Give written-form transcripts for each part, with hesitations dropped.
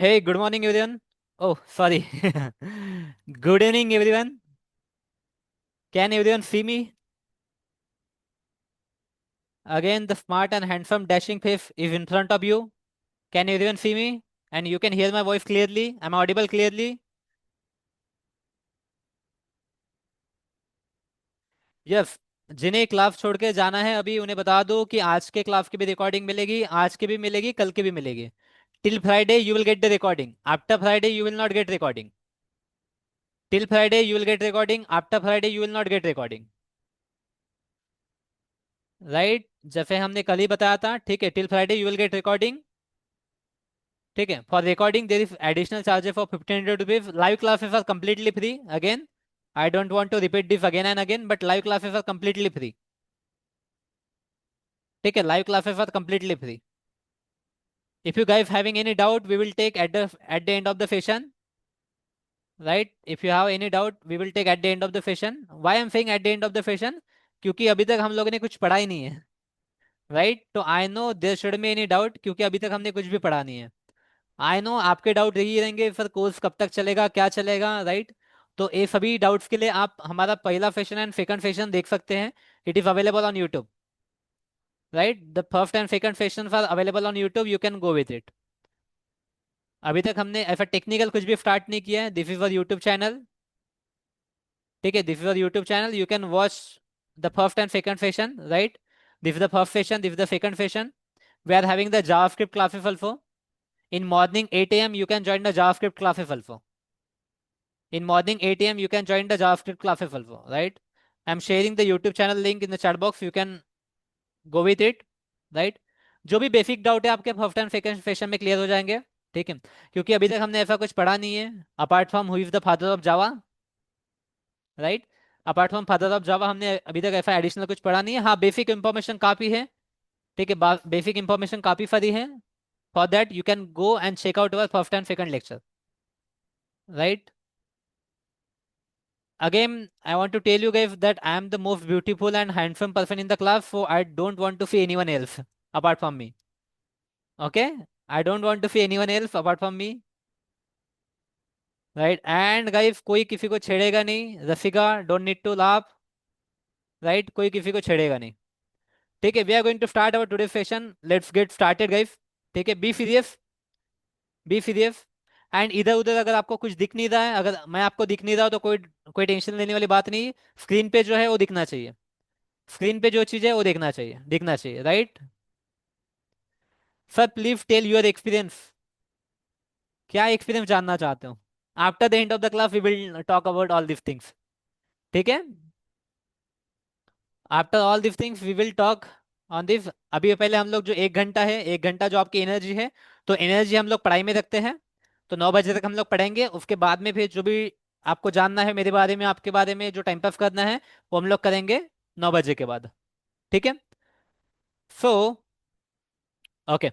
Hey, good morning, everyone. Oh, sorry. Good evening, everyone. Can everyone see me? Again, the smart and handsome dashing face is in front of you. Can everyone see me? And you can hear my voice clearly. I'm audible clearly. Yes. जिन्हें class छोड़ के जाना है अभी उन्हें बता दो कि आज के क्लास की भी रिकॉर्डिंग मिलेगी, आज की भी मिलेगी, कल की भी मिलेगी. Till Friday, you will get the recording. After Friday, you will not get recording. Till Friday, you will get recording. After Friday, you will not get recording. Right, जैसे हमने कल ही बताया था. ठीक है, till Friday you will get recording. ठीक है, for recording there is additional charges for 1500 rupees. Live classes are completely free. Again, I don't want to repeat this again and again, but live classes are completely free. ठीक है, live classes are completely free. If you guys having any doubt we will take at the end of the session. Right, if you have any doubt we will take at the end of the session. Why I am saying at the end of the session? क्योंकि अभी तक हम लोगों ने कुछ पढ़ा ही नहीं है. राइट, तो I know there should be any doubt, क्योंकि अभी तक हमने कुछ भी पढ़ा नहीं है. आई नो आपके डाउट यही रहेंगे, सर कोर्स कब तक चलेगा, क्या चलेगा. राइट, तो ये सभी डाउट्स के लिए आप हमारा पहला सेशन एंड सेकंड सेशन देख सकते हैं. It is available on YouTube. Right, the first and second session are available on YouTube. You can go with it. अभी तक हमने ऐसा टेक्निकल कुछ भी स्टार्ट नहीं किया है. This is our YouTube channel. ठीक है, this is our YouTube channel. You can watch the first and second session. Right, this is the first session, this is the second session. We are having the JavaScript classes also. In morning 8 a.m. you can join the JavaScript classes also. In morning 8 a.m. you can join the JavaScript classes also. Right? I'm sharing the YouTube channel link in the chat box. You can go with it. Right? जो भी basic doubt है आपके first and second session में clear हो जाएंगे. ठीक है, क्योंकि अभी तक हमने ऐसा कुछ पढ़ा नहीं है apart from who is the father of Java. Right, apart from father of जावा हमने अभी तक ऐसा एडिशनल कुछ पढ़ा नहीं है. हाँ, बेसिक इंफॉर्मेशन काफ़ी है. ठीक है, बेसिक इंफॉर्मेशन काफ़ी सारी है. For that you can go and check out our first and second lecture. Right, again I want to tell you guys that I am the most beautiful and handsome person in the class, so I don't want to see anyone else apart from me. Okay, I don't want to see anyone else apart from me. Right, and guys कोई किसी को छेड़ेगा नहीं. Rasika, don't need to laugh. Right, कोई किसी को छेड़ेगा नहीं. ठीक है, we are going to start our today session. Let's get started guys. ठीक है, be serious, be serious. And इधर उधर अगर आपको कुछ दिख नहीं रहा है, अगर मैं आपको दिख नहीं रहा हूं तो कोई कोई टेंशन लेने वाली बात नहीं. स्क्रीन पे जो है वो दिखना चाहिए. स्क्रीन पे जो चीज़ है वो देखना चाहिए, दिखना चाहिए. Right sir, please tell your experience. क्या एक्सपीरियंस जानना चाहते हो? After the end of the class we will talk about all this things. ठीक है, after all this things we will talk on this. अभी पहले हम लोग जो 1 घंटा है, 1 घंटा जो आपकी एनर्जी है, तो एनर्जी हम लोग पढ़ाई में रखते हैं. तो 9 बजे तक हम लोग पढ़ेंगे. उसके बाद में फिर जो भी आपको जानना है मेरे बारे में, आपके बारे में जो टाइम पास करना है, वो हम लोग करेंगे 9 बजे के बाद. ठीक है, so okay.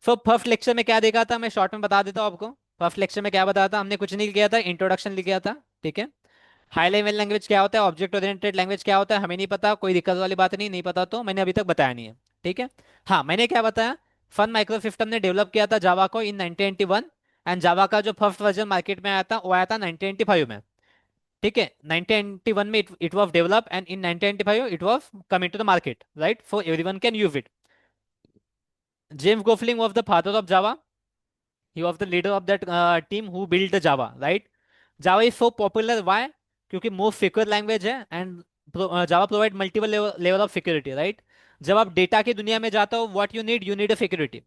So first lecture में क्या देखा था, मैं शॉर्ट में बता देता हूँ आपको. फर्स्ट लेक्चर में क्या बताया था, हमने कुछ नहीं किया था, इंट्रोडक्शन लिखा था. ठीक है, हाई लेवल लैंग्वेज क्या होता है, ऑब्जेक्ट ओरिएंटेड लैंग्वेज क्या होता है, हमें नहीं पता. कोई दिक्कत वाली बात नहीं, नहीं पता तो मैंने अभी तक बताया नहीं है. ठीक है, हाँ मैंने क्या बताया. फन माइक्रो सिस्टम ने डेवलप किया था जावा को इन 1991. एंड जावा का जो फर्स्ट वर्जन मार्केट में आया था वो आया था 1995 में. ठीक है, 1991 में it was develop and in 1995 it was coming to the market. Right, so everyone can use it. James Gosling was the father of Java. he was the leader of that team who built the java. Right, java is so popular. Why? क्योंकि most secure language है and Java provide multiple level of security. Right, जब आप data की दुनिया में जाते हो, what you need a security.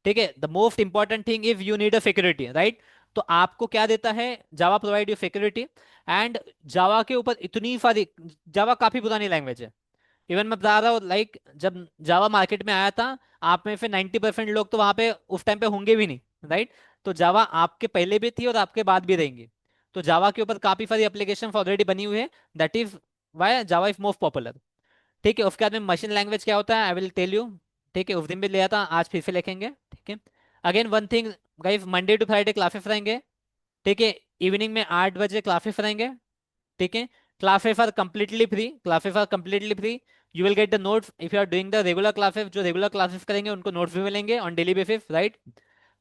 ठीक है, the most important thing is you need a security. Right, तो आपको क्या देता है, जावा प्रोवाइड यू सिक्योरिटी. एंड जावा के ऊपर इतनी सारी, जावा काफी पुरानी लैंग्वेज है. इवन मैं बता रहा हूँ, लाइक जब जावा मार्केट में आया था, आप में से 90% लोग तो वहां पे उस टाइम पे होंगे भी नहीं. राइट, तो जावा आपके पहले भी थी और आपके बाद भी रहेंगी. तो जावा के ऊपर काफी सारी एप्लीकेशन ऑलरेडी बनी हुई है. That is why Java is most popular. ठीक है, उसके बाद में मशीन लैंग्वेज क्या होता है, आई विल टेल यू. ठीक है, उस दिन भी लिया था, आज फिर से लिखेंगे. ठीक है, again one thing guys, Monday to Friday classes रहेंगे. ठीक है, इवनिंग में 8 बजे क्लासेस रहेंगे. ठीक है, classes are completely free, classes are completely free. You will get the notes if you are doing the regular classes. जो रेगुलर क्लासेस करेंगे उनको नोट्स भी मिलेंगे ऑन डेली बेसिस. राइट,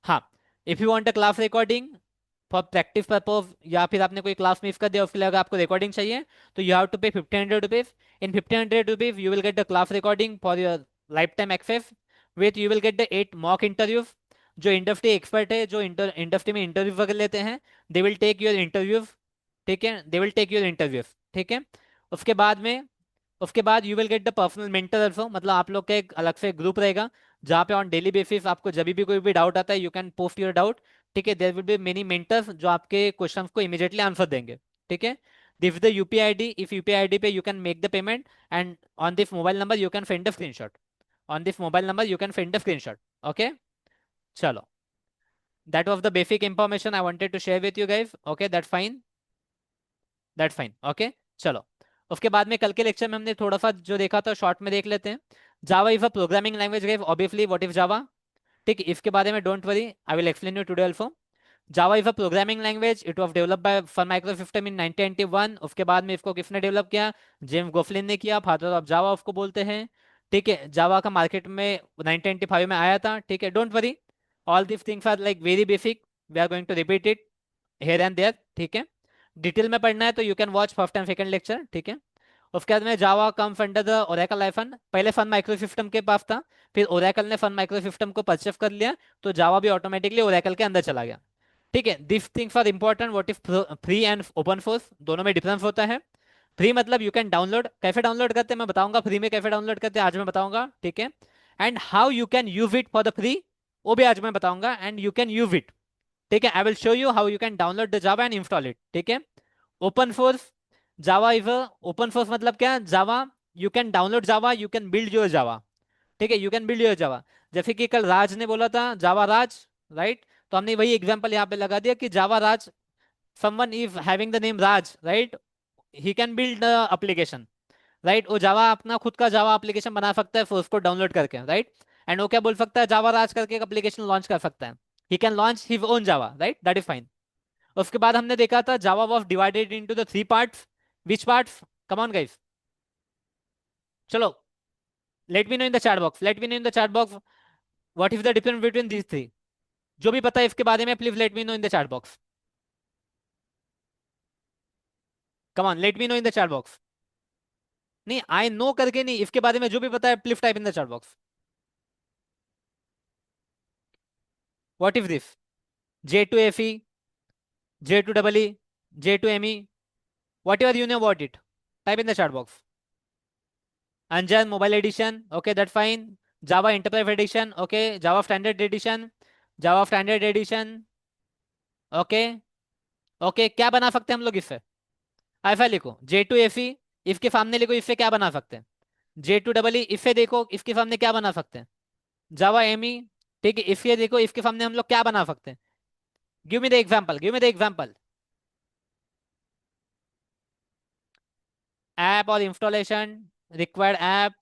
हाँ. If you want a class recording for practice purpose, या फिर आपने कोई क्लास मिस कर दिया उसके लिए अगर आपको रिकॉर्डिंग चाहिए, तो you have to pay 1500 rupees. In 1500 rupees you will get the class recording for your life time access, with you will get the 8 mock interviews. जो इंडस्ट्री एक्सपर्ट है, जो इंडस्ट्री में इंटरव्यू वगैरह लेते हैं, they will take your interviews. ठीक है, they will take your interviews. ठीक है। उसके बाद में, उसके बाद you will get the personal mentor also, मतलब आप लोग का एक अलग से ग्रुप रहेगा जहाँ पे ऑन डेली बेसिस आपको जब भी कोई भी डाउट आता है you can post your doubt. ठीक है, there will be many mentors जो आपके क्वेश्चंस को इमीडिएटली आंसर देंगे। ठीक है। This the UPI ID, if UPI ID पे you can make the payment, and on this mobile number you can send the screenshot. On this mobile number you can send the screenshot. Okay, चलो, that was the basic information I wanted to share with you guys. Okay, that fine, that fine. Okay, चलो। उसके बाद में कल के lecture में हमने थोड़ा सा जो देखा था शॉर्ट में देख लेते हैं। Java is a programming language guys, obviously what is Java. ठीक है, इसके बारे में don't worry, I will explain you today also. Java is a programming language, it was developed by Sun microsystem in 1991। उसके बाद में इसको किसने डेवलप किया? जेम्स गोफलिन ने किया, फादर ऑफ जावा उसको बोलते हैं। ठीक है, जावा का मार्केट में 1995 में आया था। ठीक है, don't worry, all this things are like very basic, we are going to repeat it here and there. ठीक है, डिटेल में पढ़ना है तो you can watch first and second lecture. ठीक है। उसके बाद में Java comes under the Oracle आइफन, पहले सन माइक्रो सिस्टम के पास था, फिर ओरेकल ने सन माइक्रो सिस्टम को परचेस कर लिया, तो जावा भी ऑटोमेटिकली ओरेकल के अंदर चला गया। ठीक है, this things are important, what is free and open source, दोनों में डिफरेंस होता है। फ्री मतलब यू कैन डाउनलोड, कैसे डाउनलोड करते हैं मैं बताऊंगा, फ्री में कैसे डाउनलोड करते हैं आज मैं बताऊंगा। ठीक है, and how you can use it for the free, वो भी आज मैं बताऊंगा, and you can use it. ठीक है, I will show you how you can download the Java and install it. ठीक है। Open source, Java is open source मतलब क्या? Java, you can download Java, you can build your Java. ठीक है, you can build your Java. जैसे कि कल राज ने बोला था जावा राज, राइट? तो हमने वही एग्जांपल यहाँ पे लगा दिया कि Java Raj, someone is having the name Raj, right? He can build application, right? वो जावा अपना खुद का जावा एप्लीकेशन बना सकता है फिर उसको डाउनलोड करके, राइट? एंड वो क्या बोल सकता है, जावा राज करके एक एप्लीकेशन लॉन्च कर सकता है। He can launch his own Java, right? That is fine. उसके बाद हमने देखा था Java was divided into the three parts. Which parts? Come on guys, चलो, let me know in the chat box, let me know in the chat box what is the difference between these three. जो भी पता है इसके बारे में please let me know in the chat box. Come on, let me know in the chat box. नहीं, I know करके नहीं, इसके बारे में जो भी पता है please type in the chat box. What is this? J2FE, J2EE, J2ME, whatever you know about it, type in the chat box. Anjan Mobile Edition, okay, that's fine. Java Enterprise Edition, okay. Java Standard Edition, Java Standard Edition, okay. Okay, क्या बना सकते हैं हम लोग इससे? ऐसा लिखो J2FE, इसके सामने लिखो इससे क्या बना सकते हैं। J2EE, इससे देखो इसके सामने क्या बना सकते हैं। जावा एमई, ठीक है, इसके देखो इसके सामने हम लोग क्या बना सकते हैं। Give me the example, give me the example. App और इंस्टॉलेशन, रिक्वायर्ड ऐप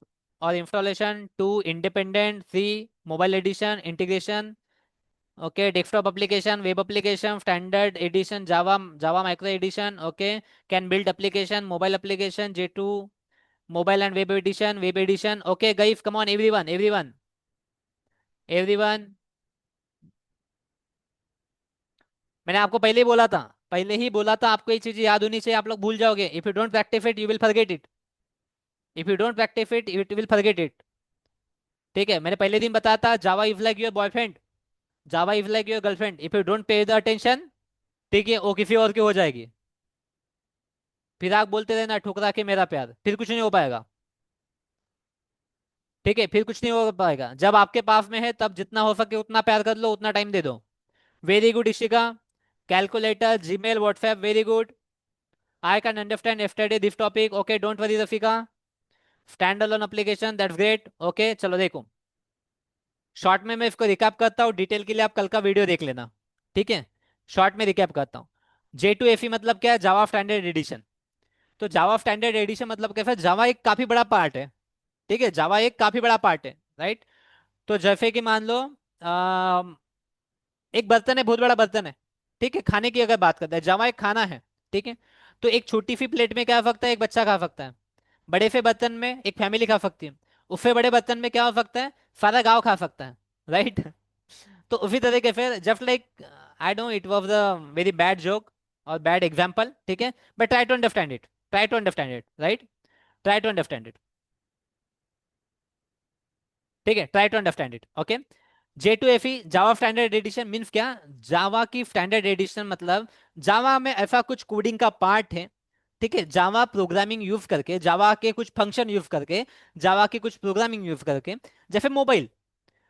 और installation, two independent, three mobile edition integration, okay, desktop application, web application, standard edition, Java, Java micro edition, okay, can build application, mobile application, J2 mobile and web edition, okay guys, come on everyone, everyone, everyone. मैंने आपको पहले ही बोला था, पहले ही बोला था, आपको ये चीज याद होनी चाहिए, आप लोग भूल जाओगे। If you don't practice it you will forget it, if you don't practice it you will forget it. ठीक है, मैंने पहले दिन बताया था Java is like your boyfriend, Java is like your girlfriend, if you don't pay the attention, ठीक है, वो किसी और की हो जाएगी। फिर आप बोलते रहना ठुकरा के मेरा प्यार, फिर कुछ नहीं हो पाएगा। ठीक है, फिर कुछ नहीं हो पाएगा। जब आपके पास में है तब जितना हो सके उतना प्यार कर लो, उतना टाइम दे दो। Very good Ishika, calculator, Gmail, WhatsApp, very good. I can understand yesterday this topic, okay, don't worry Rafika. Stand alone application, that's great, okay, चलो देखो, शॉर्ट में मैं इसको रिकैप करता हूँ, डिटेल के लिए आप कल का वीडियो देख लेना। ठीक है, शॉर्ट में रिकैप करता हूँ। J2FE मतलब क्या है? जावा स्टैंडर्ड एडिशन। तो जावा स्टैंडर्ड एडिशन मतलब कैसा? जावा एक काफी बड़ा पार्ट है। ठीक है, जावा एक काफी बड़ा पार्ट है, राइट? तो जैसे कि मान लो एक बर्तन है, बहुत बड़ा बर्तन है। ठीक है, खाने की अगर बात करते हैं, जावा एक खाना है। ठीक है, तो एक छोटी सी प्लेट में क्या हो सकता है? एक बच्चा खा सकता है। बड़े से बर्तन में एक फैमिली खा सकती है। उससे बड़े बर्तन में क्या हो सकता है? सारा गांव खा सकता है, राइट? तो उसी तरीके फिर just like, I know it was a very bad joke और बैड एग्जांपल, ठीक है, but try to understand it, try to understand it, right, try to understand it, ठीक है, try to understand it, okay. J2FE Java standard edition means क्या? Java की standard addition मतलब जावा में ऐसा कुछ कोडिंग का पार्ट है, ठीक है, जावा प्रोग्रामिंग यूज करके, जावा के कुछ फंक्शन यूज करके, जावा की कुछ प्रोग्रामिंग यूज करके, जैसे मोबाइल,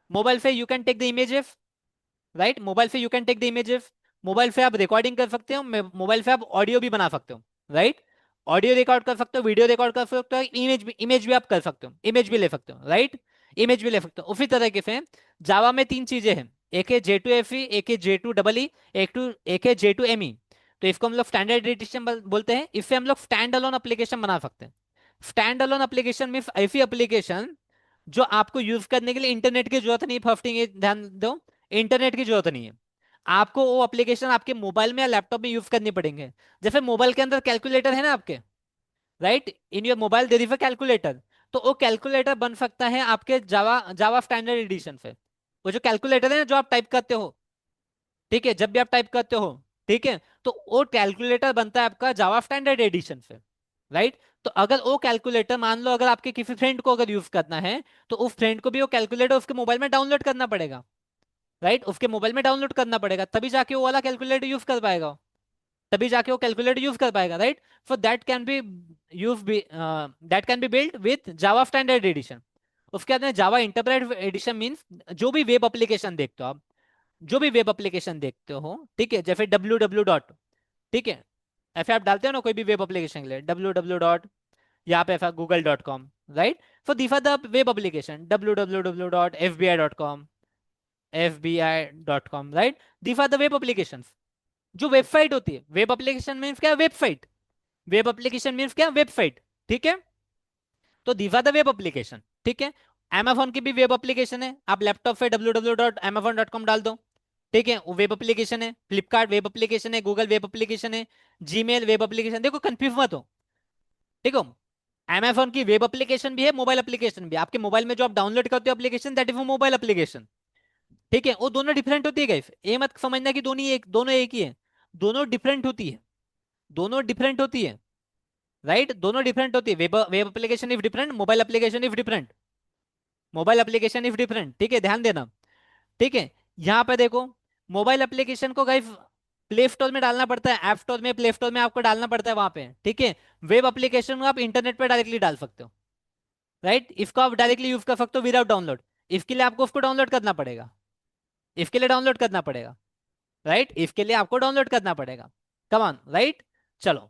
मोबाइल पे you can take the images, right, mobile से you can take the images, mobile से आप रिकॉर्डिंग कर सकते हो, मोबाइल से आप ऑडियो भी बना सकते हो, राइट, ऑडियो रिकॉर्ड कर सकते हो, वीडियो रिकॉर्ड कर सकते हो, इमेज भी आप कर सकते हो, इमेज भी ले सकते हो, राइट, इमेज भी ले सकते हो। उसी तरीके से जावा में तीन चीजें हैं, एक है J2FE, एक है J2EE, एक है J2ME। तो इसको हम लोग स्टैंडर्ड एडिशन बोलते हैं। इससे हम लोग स्टैंड अलोन एप्लीकेशन बना सकते हैं। स्टैंड अलोन एप्लीकेशन मीन्स ऐसी एप्लीकेशन जो आपको यूज करने के लिए इंटरनेट की जरूरत नहीं, फर्स्ट थिंग ध्यान दो, इंटरनेट की जरूरत नहीं है। आपको वो एप्लीकेशन आपके मोबाइल में या लैपटॉप में यूज करनी पड़ेंगे। जैसे मोबाइल के अंदर कैलकुलेटर है ना आपके, right, in your mobile there is a calculator. तो वो कैलकुलेटर बन सकता है आपके जावा जावा स्टैंडर्ड एडिशन से। वो जो कैलकुलेटर है ना जो आप टाइप करते हो, ठीक है, जब भी आप टाइप करते हो, ठीक है, तो वो कैलकुलेटर बनता है आपका जावा स्टैंडर्ड एडिशन से, राइट। तो अगर वो कैलकुलेटर मान लो अगर आपके किसी फ्रेंड को अगर यूज करना है, तो उस फ्रेंड को भी वो कैलकुलेटर उसके मोबाइल में डाउनलोड करना पड़ेगा, राइट, उसके मोबाइल में डाउनलोड करना पड़ेगा, तभी जाके वो वाला कैलकुलेटर यूज कर पाएगा, तभी जाके वो कैलकुलेटर यूज कर पाएगा, right. So that can be use be that can be build with Java standard edition. उसके बाद में जावा इंटरप्रेट एडिशन मींस जो भी वेब एप्लीकेशन देखते हो आप, जो भी वेब एप्लीकेशन देखते हो, ठीक है, जैसे www डॉट, ठीक है, ऐसे आप डालते हो ना कोई भी वेब एप्लीकेशन के लिए www डॉट, यहाँ पे ऐसा google.com, right. So these are the web application www.fbi.com, fbi.com, right, these are the web application. जो वेबसाइट होती है, वेब एप्लीकेशन मीन्स क्या? वेबसाइट, वेब एप्लीकेशन मीन्स क्या? वेबसाइट, ठीक है। तो these are the web application, ठीक है। Amazon की भी वेब एप्लीकेशन है, आप लैपटॉप पे www.amazon.com डाल दो, ठीक है, वो वेब एप्लीकेशन है। फ्लिपकार्ट वेब एप्लीकेशन है, गूगल वेब एप्लीकेशन है, जीमेल वेब एप्लीकेशन, देखो कंफ्यूज मत हो, ठीक हो। Amazon की वेब एप्लीकेशन भी है, मोबाइल एप्लीकेशन भी है। आपके मोबाइल में जो आप डाउनलोड करते हो एप्लीकेशन, दैट इज वो मोबाइल एप्लीकेशन, ठीक है। वो दोनों डिफरेंट होती है गाइस, ये मत समझना कि दोनों एक ही है, दोनों डिफरेंट होती है, दोनों डिफरेंट होती है, राइट, दोनों डिफरेंट होती है। Web web application is different, mobile application is different, mobile application is different, ठीक है, ध्यान देना, ठीक है। यहाँ पे देखो, मोबाइल एप्लीकेशन को गाइस प्ले स्टोर में डालना पड़ता है, ऐप स्टोर में, प्ले स्टोर में आपको डालना पड़ता है वहां पे, ठीक है। वेब एप्लीकेशन को आप इंटरनेट पे डायरेक्टली डाल सकते हो, राइट, इसको आप डायरेक्टली यूज कर सकते हो विदाउट डाउनलोड। इसके लिए आपको उसको डाउनलोड करना पड़ेगा, इसके लिए डाउनलोड करना पड़ेगा, राइट, इसके लिए आपको डाउनलोड करना पड़ेगा। कम ऑन, राइट, चलो,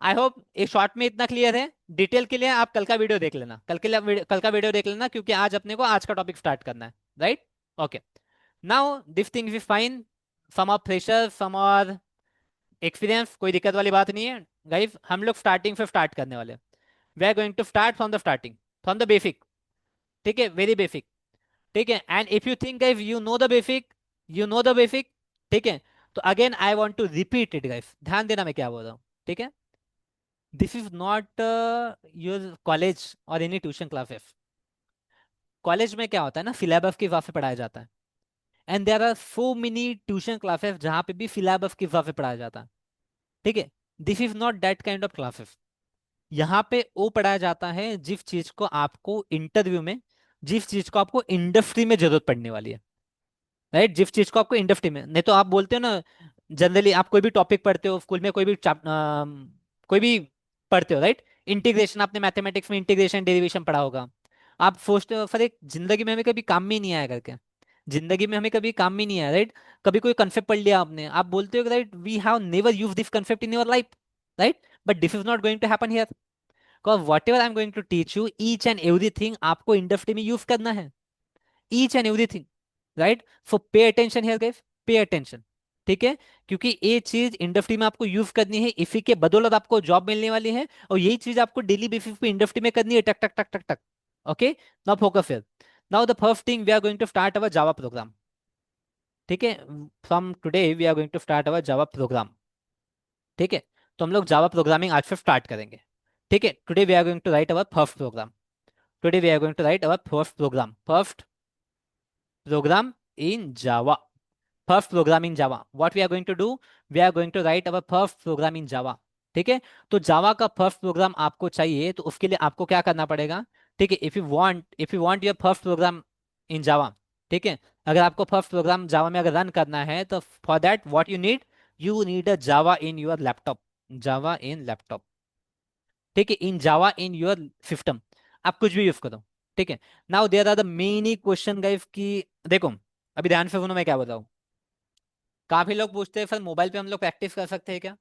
आई होप इस शॉर्ट में इतना क्लियर है। डिटेल के लिए आप कल का वीडियो देख लेना, कल का वीडियो देख लेना, क्योंकि आज अपने को आज का टॉपिक स्टार्ट करना है, right, okay. Now this thing is fine, some of fresher, some और एक्सपीरियंस, कोई दिक्कत वाली बात नहीं है गाइस। हम लोग स्टार्टिंग से स्टार्ट करने वाले, we are going to start from the starting, from the basic, ठीक है, वेरी बेसिक, ठीक है। And if you think guys you know the basic, you know the basic, ठीक है, तो again I want to repeat it guys, ध्यान देना मैं क्या बोल रहा हूँ, ठीक है। This is not your college और एनी ट्यूशन क्लासेस। कॉलेज में क्या होता है ना, सिलेबस के हिसाब से पढ़ाया जाता है, and there are so many tuition classes जहाँ पे भी सिलेबस के हिसाब से पढ़ाया जाता है, ठीक है। This is not that kind of classes. यहाँ पे वो पढ़ाया जाता है जिस चीज को आपको इंटरव्यू में, जिस चीज को आपको इंडस्ट्री में जरूरत पड़ने वाली है, राइट, जिस चीज को आपको इंडस्ट्री में, नहीं तो आप बोलते हो ना, जनरली आप कोई भी टॉपिक पढ़ते हो स्कूल में, कोई भी पढ़ते हो, राइट, इंटीग्रेशन, आपने मैथमेटिक्स में इंटीग्रेशन डेरिवेशन पढ़ा होगा। आप सोचते हो फिर एक जिंदगी में हमें कभी काम में ही नहीं आया करके, जिंदगी में हमें कभी काम में नहीं आया, राइट। कभी कोई कंसेप्ट पढ़ लिया आपने, आप बोलते हो right, we have never use this concept in your life, right, but this is not going to happen here, because whatever I am going to teach you, each and everything आपको industry में use करना है, each and everything, right. So pay attention here guys, pay attention, ठीक है, क्योंकि ये चीज industry में आपको यूज करनी है, इसी के बदौलत आपको जॉब मिलने वाली है, और यही चीज आपको डेली बेसिस पे इंडस्ट्री में करनी है, टक टक टक टक टक, okay. Now focus here, now the first thing we are going to start our Java program, ठीक है। From today we are going to start our Java program, ठीक है। तो हम लोग जावा प्रोग्रामिंग आज से स्टार्ट करेंगे, ठीक है। Today we are going to write our first program, today we are going to write our first program, first program in Java. First program in Java. What we are going to do? We are going to write our first program in Java. ठीक है, तो जावा का first programme आपको चाहिए, तो उसके लिए आपको क्या करना पड़ेगा? ठीक है, if you want your first program in Java, ठीक है, अगर आपको फर्स्ट प्रोग्राम जावा में अगर रन करना है, तो for that what you need a Java in your laptop. Java in laptop, ठीक है, इन जावा इन योर सिस्टम। आप कुछ भी यूज करो, ठीक है। Now there are the many question guys की, देखो, अभी ध्यान से सुनो मैं क्या बताऊं। काफी लोग पूछते हैं सर मोबाइल पे हम लोग प्रैक्टिस कर सकते हैं क्या?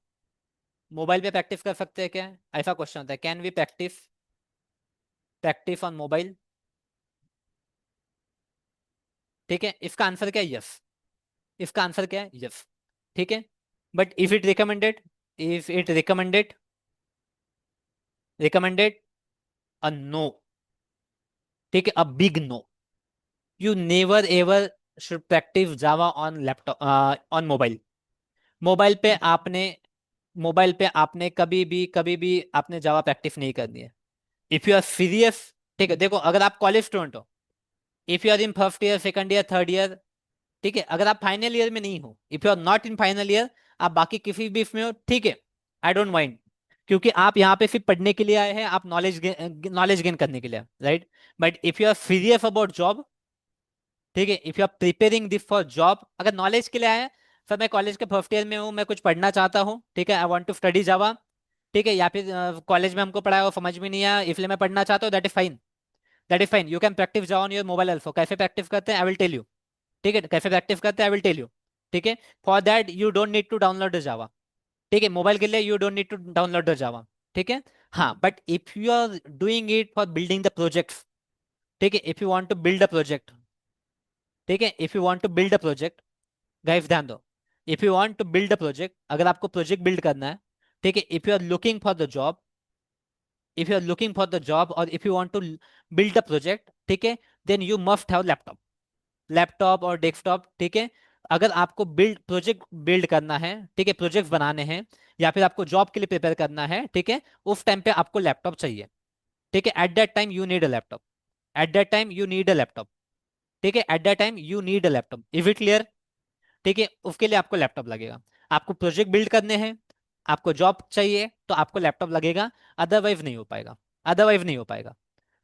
मोबाइल पे प्रैक्टिस कर सकते हैं क्या? ऐसा क्वेश्चन होता है, can we practice practice on mobile? ठीक है, इसका आंसर क्या है? यस। इसका आंसर क्या है? यस। ठीक है, but if it recommended, if it recommended a no, ठीक है, a big no. You never ever should practice Java on laptop, on mobile. Mobile पे आपने मोबाइल पे आपने कभी भी आपने जावा प्रैक्टिस नहीं करनी है। इफ यू आर सीरियस, ठीक है, देखो, अगर आप कॉलेज स्टूडेंट हो, if you are in first year, second year, third year, ठीक है, अगर आप फाइनल ईयर में नहीं हो, if you are not in final year, आप बाकी किसी भी इसमें हो, ठीक है, आई डोंट माइंड, क्योंकि आप यहाँ पे सिर्फ पढ़ने के लिए आए हैं, आप नॉलेज गेन करने के लिए, right? But if you are serious about job, ठीक है, if you are preparing this for job, अगर नॉलेज के लिए आए हैं, सर मैं कॉलेज के फर्स्ट ईयर में हूँ, मैं कुछ पढ़ना चाहता हूँ, ठीक है, आई वांट टू स्टडी जावा, ठीक है, या फिर कॉलेज में हमको पढ़ाया वो समझ में नहीं आया, इसलिए मैं पढ़ना चाहता हूँ, that is fine. That is fine, you can practice Java on your mobile also. कैसे प्रैक्टिस करते हैं, आई विल टेल यू। ठीक है, कैसे प्रैक्टिस करते हैं, आई विल टेल यू। ठीक है, for that you don't need to download the Java. ठीक है, मोबाइल के लिए you don't need to download the Java. ठीक है, हाँ, but if you are doing it for building the projects, ठीक है, if you want to build a project, ठीक है, if you want to build a project, guys ध्यान दो, if you want to build a project, अगर आपको project build करना है, ठीक है, if you are looking for the job, if you are looking for the job, और if you want to build a project, ठीक है, then you must have laptop, laptop और डेस्कटॉप, ठीक है। अगर आपको प्रोजेक्ट बिल्ड करना है, ठीक है, प्रोजेक्ट बनाने हैं, या फिर आपको जॉब के लिए प्रिपेयर करना है, ठीक है, उस टाइम पे आपको लैपटॉप चाहिए। ठीक है, at that time you need a laptop. At that time you need a laptop. ठीक है, at that time you need a laptop. Is it clear? ठीक है, उसके लिए आपको लैपटॉप लगेगा। आपको प्रोजेक्ट बिल्ड करने हैं, आपको जॉब चाहिए, तो आपको लैपटॉप लगेगा, अदरवाइज नहीं हो पाएगा। अदरवाइज नहीं हो पाएगा।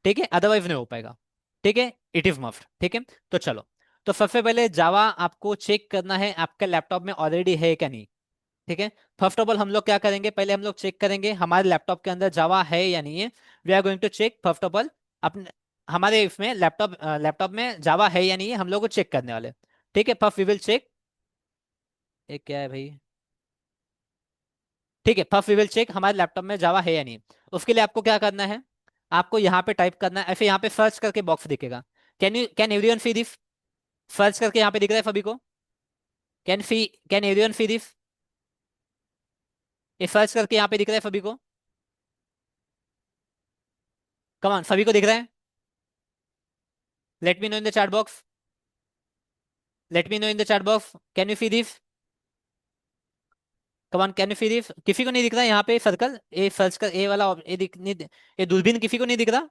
ठीक है, अदरवाइज नहीं हो पाएगा। ठीक है, इट इज मस्ट। ठीक है, तो चलो, तो सबसे पहले जावा आपको चेक करना है आपके लैपटॉप में ऑलरेडी है क्या नहीं। ठीक है, फर्स्ट ऑफ ऑल हम लोग क्या करेंगे, पहले हम लोग चेक करेंगे हमारे लैपटॉप के अंदर जावा है या नहीं है। We are going to check first of all अपने, हमारे इसमें लैपटॉप में जावा है या नहीं है, हम लोग को चेक करने वाले। ठीक है, फर्स्ट वी विल चेक। ये क्या है भाई? ठीक है, फर्स्ट वी विल चेक हमारे लैपटॉप में जावा है या नहीं। उसके लिए आपको क्या करना है, आपको यहाँ पे टाइप करना है, ऐसे यहाँ पे सर्च करके बॉक्स दिखेगा। Can everyone see this? Search करके यहाँ पे दिख रहा है सभी को? Can everyone see this? ये सर्च करके यहाँ पे दिख रहा है सभी को? कमान, सभी को दिख रहा है? Let me know in the chat box. Let me know in the chat box, can you see this? Come on, can you see this? किसी को नहीं दिख रहा है यहाँ पे सर्कल, ए सर्च कर, ए वाला ए दिख नहीं, ये दूरबीन किसी को नहीं दिख रहा?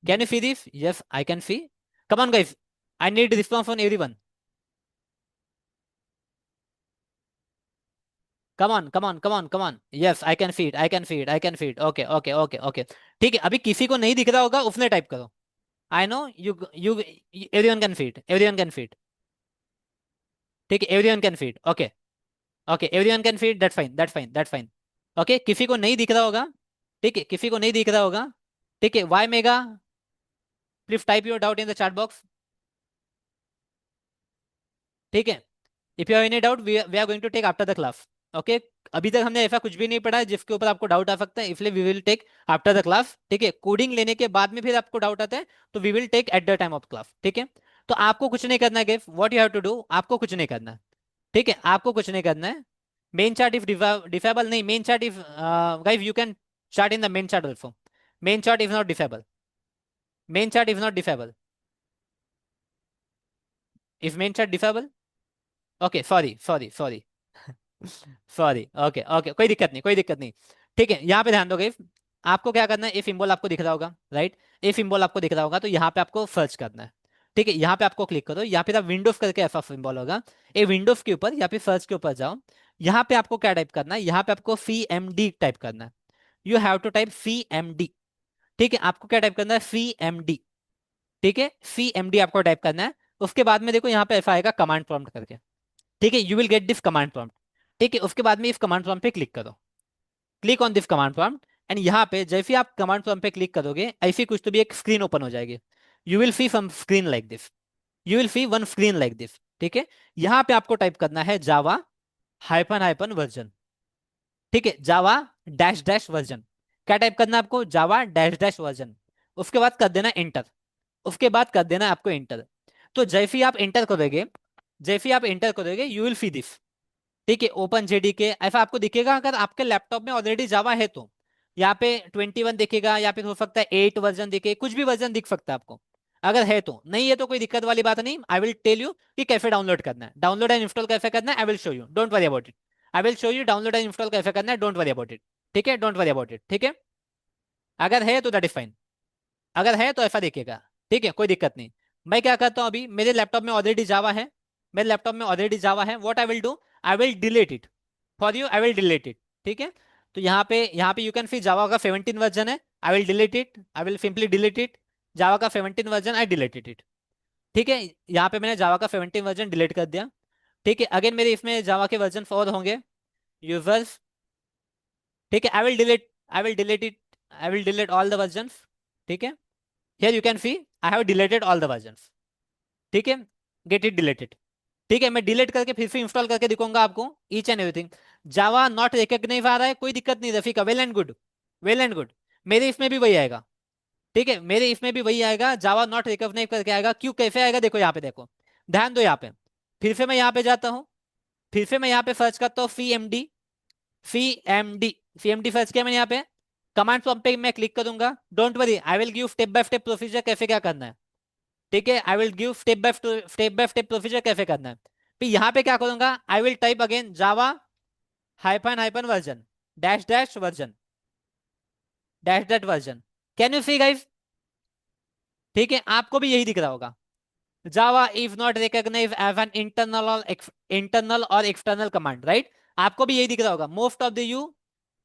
Can you see this? Yes, I can see. Come on guys, I need response from everyone. Come on, come on, come on, come on. Yes, I can feed, I can feed, I can feed. Okay, okay, okay, okay. ठीक है, अभी किसी को नहीं दिख रहा होगा, उसने टाइप करो। आई know you you everyone can feed, everyone can feed. ठीक है, everyone can feed. Okay, okay, everyone can feed, that fine, that fine, that fine. Okay, किसी को नहीं दिख रहा होगा, ठीक है, किसी को नहीं दिख रहा होगा, ठीक है, वाई मेगा, please type your doubt in the chat box. ठीक है, if you have any doubt we are going to take after the class. Okay, अभी तक हमने ऐसा कुछ भी नहीं पढ़ा है जिसके ऊपर आपको डाउट आ सकता है, इसलिए we will take after the class. ठीक है, कोडिंग लेने के बाद में फिर आपको डाउट आता है, तो we will take at the time of class. ठीक है, तो आपको कुछ नहीं करना है guys, what you have to do, आपको कुछ नहीं करना है। ठीक है, आपको कुछ नहीं करना है। मेन चार्ट इफ डिफेबल नहीं, main chat if guys you can chat in the main chat also. Main chat is not disable. Main chat is not disable. If main chat disable, okay, sorry, sorry, sorry. Sorry, okay, okay, कोई दिक्कत नहीं, कोई दिक्कत नहीं। ठीक है, यहाँ पे ध्यान दोगे। आपको क्या करना है, इफ सिंबल आपको दिख रहा होगा, राइट, इफ सिंबल आपको दिख रहा होगा, तो यहाँ पे आपको सर्च करना है। ठीक है, यहाँ पे आपको क्लिक करो, यहाँ पे विंडोज करके ऐसा सिंबल होगा, ये विंडोज के ऊपर या फिर सर्च के ऊपर जाओ। यहाँ पे आपको क्या टाइप करना है, यहाँ पे आपको CMD टाइप करना है। You have to type CMD। ठीक है, आपको क्या टाइप करना है, CMD। ठीक है, CMD आपको टाइप करना है। उसके बाद में देखो यहाँ पे ऐसा आएगा कमांड प्रॉम्प्ट करके। ठीक है, you will get this command prompt. ठीक है, उसके बाद में इस कमांड प्रॉम्प्ट पे क्लिक करो, click on this command prompt. And यहाँ पे जैसे ही आप कमांड प्रॉम्प्ट पे क्लिक करोगे, ऐसी कुछ तो भी एक स्क्रीन ओपन हो जाएगी। You will see some screen like this, you will see one screen like this. ठीक है, यहाँ पे आपको टाइप करना है जावा हाइपन हाइपन वर्जन। ठीक है, जावा डैश डैश वर्जन। क्या टाइप करना है आपको, जावा डैश डैश वर्जन। उसके बाद कर देना इंटर, उसके बाद कर देना आपको इंटर। तो जैसे ही आप इंटर करोगे, जैसे ही आप इंटर करोगे, यू विल सी दिस। ठीक है, ओपन जेडीके ऐसा आपको दिखेगा। अगर आपके लैपटॉप में ऑलरेडी जावा है तो यहाँ पे 21 दिखेगा, या फिर हो सकता है 8 वर्जन दिखे, कुछ भी वर्जन दिख सकता है आपको। अगर है तो, नहीं है तो कोई दिक्कत वाली बात नहीं। आई विल टेल यू कि कैसे डाउनलोड करना है, डाउनलोड एंड इंस्टॉल कैसे करना है। I will show you, don't worry about it. I will show you download and install कैसे करना है, डोंट वरी अबाउट इट। ठीक है, डोंट वरी अबाउट इट। ठीक है, अगर है तो दैट इज फाइन, अगर है तो ऐसा देखिएगा। ठीक है, कोई दिक्कत नहीं। मैं क्या करता हूँ, अभी मेरे लैपटॉप में ऑलरेडी जावा है, मेरे लैपटॉप में ऑलरेडी जावा है। What I will do, I will delete it for you, I will delete it. ठीक है, तो यहाँ पे यू कैन सी जावा का 17 वर्जन है। I will delete it, I will simply delete it. Java का 17 वर्जन, आई डिलीटेड इट। ठीक है, यहाँ पे मैंने जावा का 17 वर्जन डिलीट कर दिया। ठीक है, अगेन मेरे इसमें जावा के वर्जन 4 होंगे, यूजर्स। ठीक है, I will delete it, I will delete all the version. ठीक है, here you can see I have deleted all the version. ठीक है, गेट इट डिलीटेड। ठीक है, मैं डिलीट करके फिर से इंस्टॉल करके दिखाऊंगा आपको each and everything. Java not recognize आ रहा है, कोई दिक्कत नहीं Rafika, well and good, well and good. मेरे इसमें भी वही आएगा। ठीक है, मेरे इसमें भी वही आएगा, जावा नॉट रिकॉग्नाइज करके आएगा। क्यों, कैसे आएगा, देखो यहाँ पे, देखो ध्यान दो यहाँ पे। फिर से मैं यहाँ पे जाता हूँ, फिर से मैं यहाँ पे सर्च करता हूँ CMD, CMD, CMD सर्च किया मैंने यहाँ पे। कमांड प्रॉम्प्ट पे मैं क्लिक करूंगा, don't worry, I will give step by step procedure कैसे क्या करना है। ठीक है, I will give step by step procedure कैसे करना है। फिर यहाँ पे क्या करूंगा, I will type again Java hyphen hyphen version dash dash version dash dash version. Can you see guys. ठीक है, आपको भी यही दिख रहा होगा, Java is not recognize as an internal और एक्सटर्नल कमांड, राइट। आपको भी यही दिख रहा होगा, मोस्ट ऑफ द यू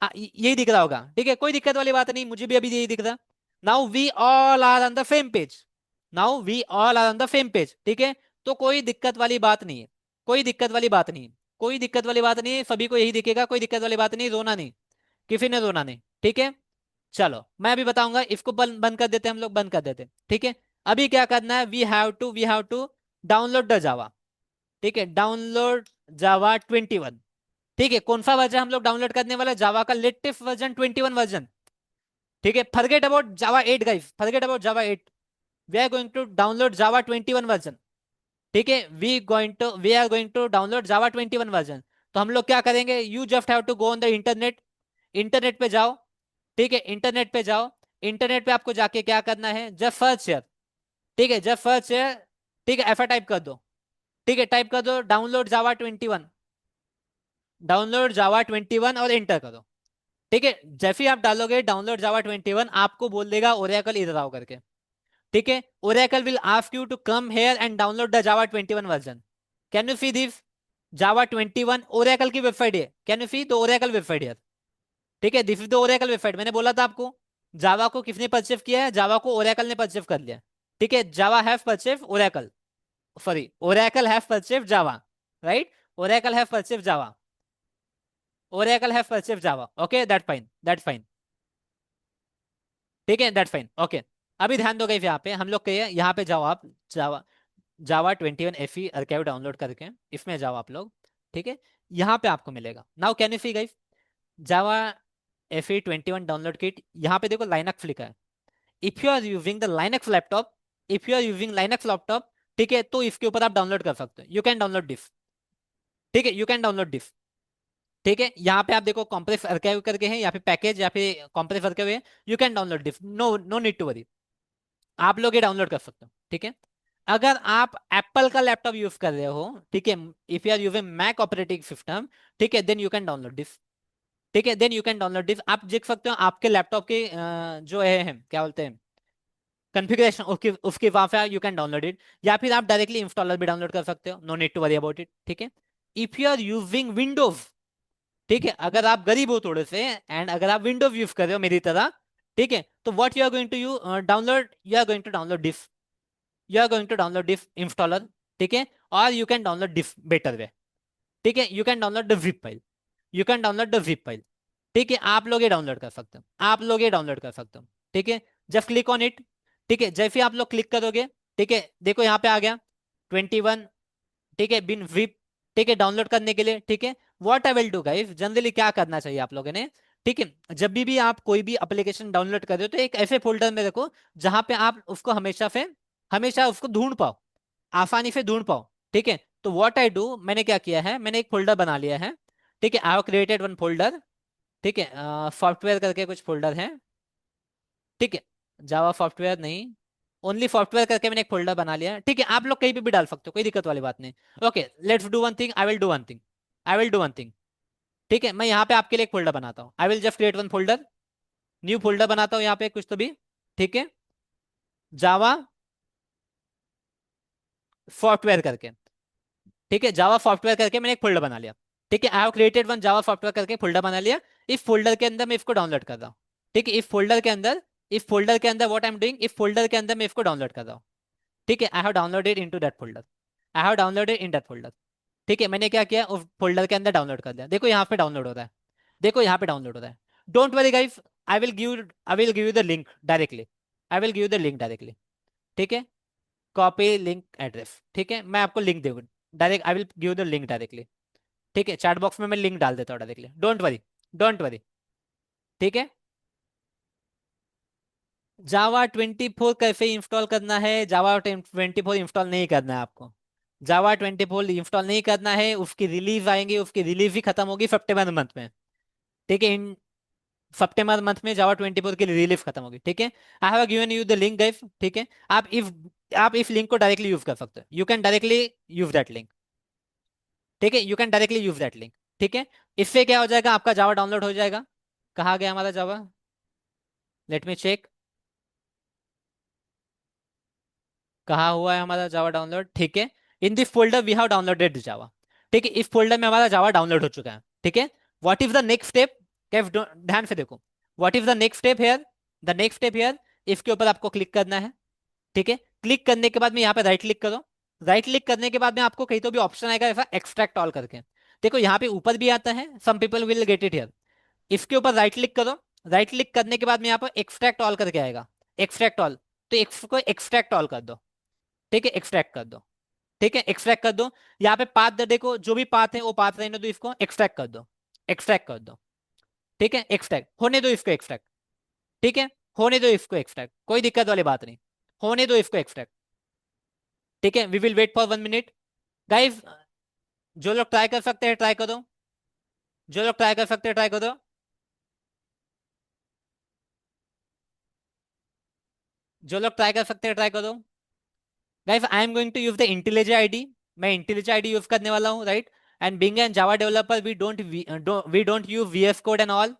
यही दिख रहा होगा। ठीक है, कोई दिक्कत वाली बात नहीं, मुझे भी अभी यही दिख रहा। Now we all are on the same page, now we all are on the same page. ठीक है, तो कोई दिक्कत वाली बात नहीं है, कोई दिक्कत वाली बात नहीं है, कोई दिक्कत वाली बात नहीं है, सभी को यही दिखेगा, कोई दिक्कत वाली बात नहीं, रोना नहीं, किसी ने रोना नहीं। ठीक है, चलो मैं अभी बताऊंगा, इसको बंद बंद कर देते हैं, हम लोग बंद कर देते हैं। ठीक है, अभी क्या करना है, we have to download the Java. ठीक है, डाउनलोड जावा 21। ठीक है, कौन सा वर्जन हम लोग डाउनलोड करने वाला है, जावा का लेटेस्ट वर्जन 21 वर्जन। ठीक है, forget about Java 8 guys, forget about Java 8। We are going to download Java 21 version. ठीक है, we are going to download Java 21 version. तो हम लोग क्या करेंगे, you just have to go on the internet, internet पे जाओ। ठीक है, इंटरनेट पे जाओ, इंटरनेट पे आपको जाके क्या करना है, जस्ट सर्च है। ठीक है, जस्ट सर्च है। ठीक है, ऐसा टाइप कर दो। ठीक है, टाइप कर दो डाउनलोड जावा 21, डाउनलोड जावा 21 और एंटर करो। ठीक है, जैसे ही आप डालोगे डाउनलोड जावा 21, आपको बोल देगा ओरेकल इधर आओ करके। ठीक है, Oracle will ask you to come here and download the Java 21 version. Can you see this, Java 21 Oracle की वेबसाइट है, can you see the Oracle website है। ठीक है, this is the Oracle website. मैंने बोला था आपको, जावा को किसने परचेव किया है, जावा को ओरेकल ने परचेव कर लिया। ठीक है, Java have purchase Oracle, sorry Oracle have purchase Java, right, Oracle have purchase Java, Oracle have purchase Java. Okay, that fine, that fine. ठीक है, दैट फाइन, ओके। अभी ध्यान दो गाइस, यहाँ पे हम लोग के यहाँ पे जाओ आप, जावा जावा 21 एफई आर्काइव डाउनलोड करके इसमें जाओ आप लोग। ठीक है, यहाँ पे आपको मिलेगा, now can you see guys, Java FE21 download kit. यहाँ पे देखो लाइनक्स लिखा है। If you are using the Linux laptop, if you are using Linux laptop, ठीक है, तो इसके ऊपर आप डाउनलोड कर सकते हो, यू कैन डाउनलोड दिस। ठीक है, यू कैन डाउनलोड दिस। ठीक है, यहाँ पे आप देखो कॉम्प्रेस आर्काइव करके है, या फिर पैकेज, या फिर कॉम्प्रेस आर्काइव है, you can download this, no no need to worry, आप लोग ये डाउनलोड कर सकते हो। ठीक है, अगर आप एप्पल का लैपटॉप यूज कर रहे हो, ठीक है, if you are using Mac operating system, ठीक है, then you can download this. ठीक है, then you can download this. आप देख सकते हो आपके लैपटॉप के जो है क्या बोलते हैं कॉन्फ़िगरेशन, उसकी उसके वहां पे यू कैन डाउनलोड इट, या फिर आप डायरेक्टली इंस्टॉलर भी डाउनलोड कर सकते हो, no need to worry about it. ठीक है, if you are using Windows, ठीक है, अगर आप गरीब हो थोड़े से एंड अगर आप विंडोज यूज कर रहे हो मेरी तरह, ठीक है, तो what you are going to you download, you are going to download this, you are going to download this installer. ठीक है, और you can download this better way. ठीक है, you can download the zip file, you can download the zip file. ठीक है, आप लोग ये डाउनलोड कर सकते हो, आप लोग ये डाउनलोड कर सकते हो। ठीक है, जस्ट क्लिक ऑन इट। ठीक है, जैसे ही आप लोग क्लिक करोगे, ठीक है, देखो यहाँ पे आ गया 21, ठीक है, बिन विप। ठीक है, डाउनलोड करने के लिए। ठीक है, what I will do guys, generally क्या करना चाहिए आप लोगों ने, ठीक है, जब भी आप कोई भी एप्लीकेशन डाउनलोड कर रहे हो तो एक ऐसे फोल्डर में रखो जहां पे आप उसको हमेशा उसको ढूंढ पाओ, आसानी से ढूंढ पाओ। ठीक है, तो व्हाट आई डू, मैंने क्या किया है, मैंने एक फोल्डर बना लिया है। ठीक है, I have created one folder. ठीक है, सॉफ्टवेयर करके कुछ फोल्डर है। ठीक है, जावा सॉफ्टवेयर नहीं, ओनली सॉफ्टवेयर करके मैंने एक फोल्डर बना लिया है। ठीक है, आप लोग कहीं पे भी डाल सकते हो, कोई दिक्कत वाली बात नहीं। Okay, let's do one thing, I will do one thing, I will do one thing. ठीक है, मैं यहाँ पे आपके लिए एक फोल्डर बनाता हूँ, I will just create one folder, new folder बनाता हूँ यहाँ पे कुछ तो भी। ठीक है, जावा सॉफ्टवेयर करके, ठीक है, जावा सॉफ्टवेयर करके मैंने एक फोल्डर बना लिया। ठीक है, I have created one Java software करके फोल्डर बना लिया। इस फोल्डर के अंदर मैं इसको डाउनलोड कर रहा हूँ। ठीक है, इस फोल्डर के अंदर व्हाट आई एम डूइंग, इस फोल्डर के अंदर मैं इसको डाउनलोड कर रहा हूँ। ठीक है, I have downloaded into that folder, I have downloaded in that folder. ठीक है, मैंने क्या किया, उस फोल्डर के अंदर डाउनलोड कर दिया। देखो यहाँ पे डाउनलोड हो रहा है, देखो यहाँ पे डाउनलोड हो रहा है। Don't worry guys, I will give you the link directly, I will give you the link directly. ठीक है, कॉपी लिंक एड्रेस। ठीक है, मैं आपको लिंक दूंगा direct, I will give the link directly. ठीक है, चैट बॉक्स में मैं लिंक डाल देता हूँ directly, don't worry, don't worry. ठीक है, जावा 24 कैसे इंस्टॉल करना है, जावा 24 इंस्टॉल नहीं करना है आपको, जावा 24 इंस्टॉल नहीं करना है, उसकी रिलीज आएंगी, उसकी रिलीज ही खत्म होगी सितंबर मंथ में। ठीक है, इन सितंबर मंथ में जावा 24 की रिलीज खत्म होगी। ठीक है, I have given you the link guys. ठीक है, आप इस लिंक को डायरेक्टली यूज कर सकते हो, you can directly use that link. ठीक है, you can directly use that link. ठीक है, इससे क्या हो जाएगा, आपका जावा डाउनलोड हो जाएगा। कहाँ गया हमारा जावा, लेट मी चेक, कहाँ हुआ है हमारा जावा डाउनलोड। ठीक है, in this folder we have downloaded Java. ठीक है, इस फोल्डर में हमारा जावा डाउनलोड हो चुका है। ठीक है, what is the next step, क्या ध्यान से देखो, what is the next step here, the next step here, इसके ऊपर आपको क्लिक करना है। ठीक है, क्लिक करने के बाद में यहाँ पे राइट क्लिक करो, राइट क्लिक करने के बाद में आपको कहीं तो भी ऑप्शन आएगा ऐसा एक्सट्रैक्ट ऑल करके, देखो यहाँ पे ऊपर भी आता है, some people will get it here. इसके ऊपर राइट क्लिक करो, राइट क्लिक करने के बाद में यहाँ पर एक्सट्रैक्ट ऑल करके आएगा, एक्सट्रैक्ट ऑल, तो इसको एक्सट्रैक्ट ऑल कर दो। ठीक है, एक्सट्रैक्ट कर दो। ठीक है, एक्सट्रैक्ट कर दो। यहाँ पे पाथ देखो, जो भी पाथ है वो पाथ रहने दो, इसको एक्सट्रैक्ट कर दो, एक्सट्रैक्ट कर दो। ठीक है, एक्सट्रैक्ट होने दो इसको एक्सट्रैक्ट। ठीक है, होने दो इसको एक्सट्रैक्ट, कोई दिक्कत वाली बात नहीं, होने दो इसको एक्सट्रैक्ट। ठीक है, we will wait for 1 minute guys, जो लोग ट्राई कर सकते हैं ट्राई करो, जो लोग ट्राई कर सकते हैं ट्राई करो। जो लोग ट्राई कर सकते हैं ट्राई करो। Guys, I am going to use the IntelliJ IDE, मैं इंटेलिजे आईडी यूज करने वाला हूँ, right. And being an Java developer we don't use VS code and all,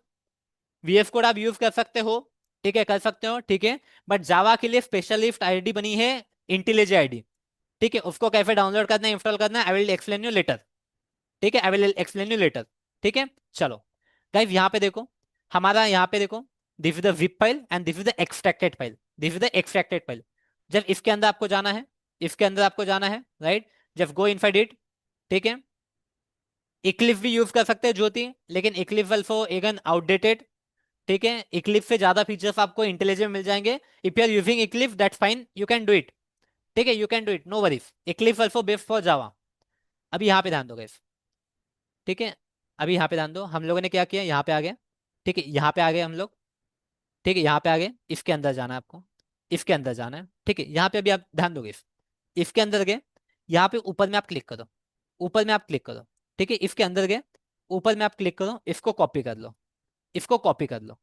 VS code आप यूज कर सकते हो, ठीक है, कर सकते हो, ठीक है, बट जावा के लिए स्पेशलिस्ट आईडी बनी है इंटेलिजे आईडी। ठीक है, उसको कैसे डाउनलोड करना है, इंस्टॉल करना है, I will explain you later. ठीक है, I will explain you later. ठीक है, चलो गाइस, यहाँ पे देखो, हमारा यहाँ पे देखो, this is the zip file and this is the extracted file, this is the extracted file. जब इसके अंदर आपको जाना है, इसके अंदर आपको जाना है, राइट, जब गो इनसाइड इट। ठीक है, इक्लिप्स भी यूज कर सकते हैं ज्योति, लेकिन इक्लिप्स अल्सो एगन आउटडेटेड। ठीक है, इक्लिप्स से ज्यादा फीचर्स आपको इंटेलिजेंट मिल जाएंगे, if you are using Eclipse that's fine, you can do it. ठीक है, you can do it, no worries, Eclipse also best for Java. अभी यहाँ पे ध्यान दो guys। ठीक है, अभी यहाँ पे ध्यान दो, हम लोगों ने क्या किया, यहाँ पे आ गए। ठीक है, यहाँ पे आ गए हम लोग। ठीक है, यहाँ पे आ गए, इसके अंदर जाना है आपको, इसके अंदर जाना है। ठीक है, यहाँ पे अभी आप ध्यान दोगे, इसके अंदर गए, यहाँ पे ऊपर में आप क्लिक करो, ऊपर में आप क्लिक करो। ठीक है, इसके अंदर गए, ऊपर में आप क्लिक करो, इसको कॉपी कर लो, इसको कॉपी कर लो।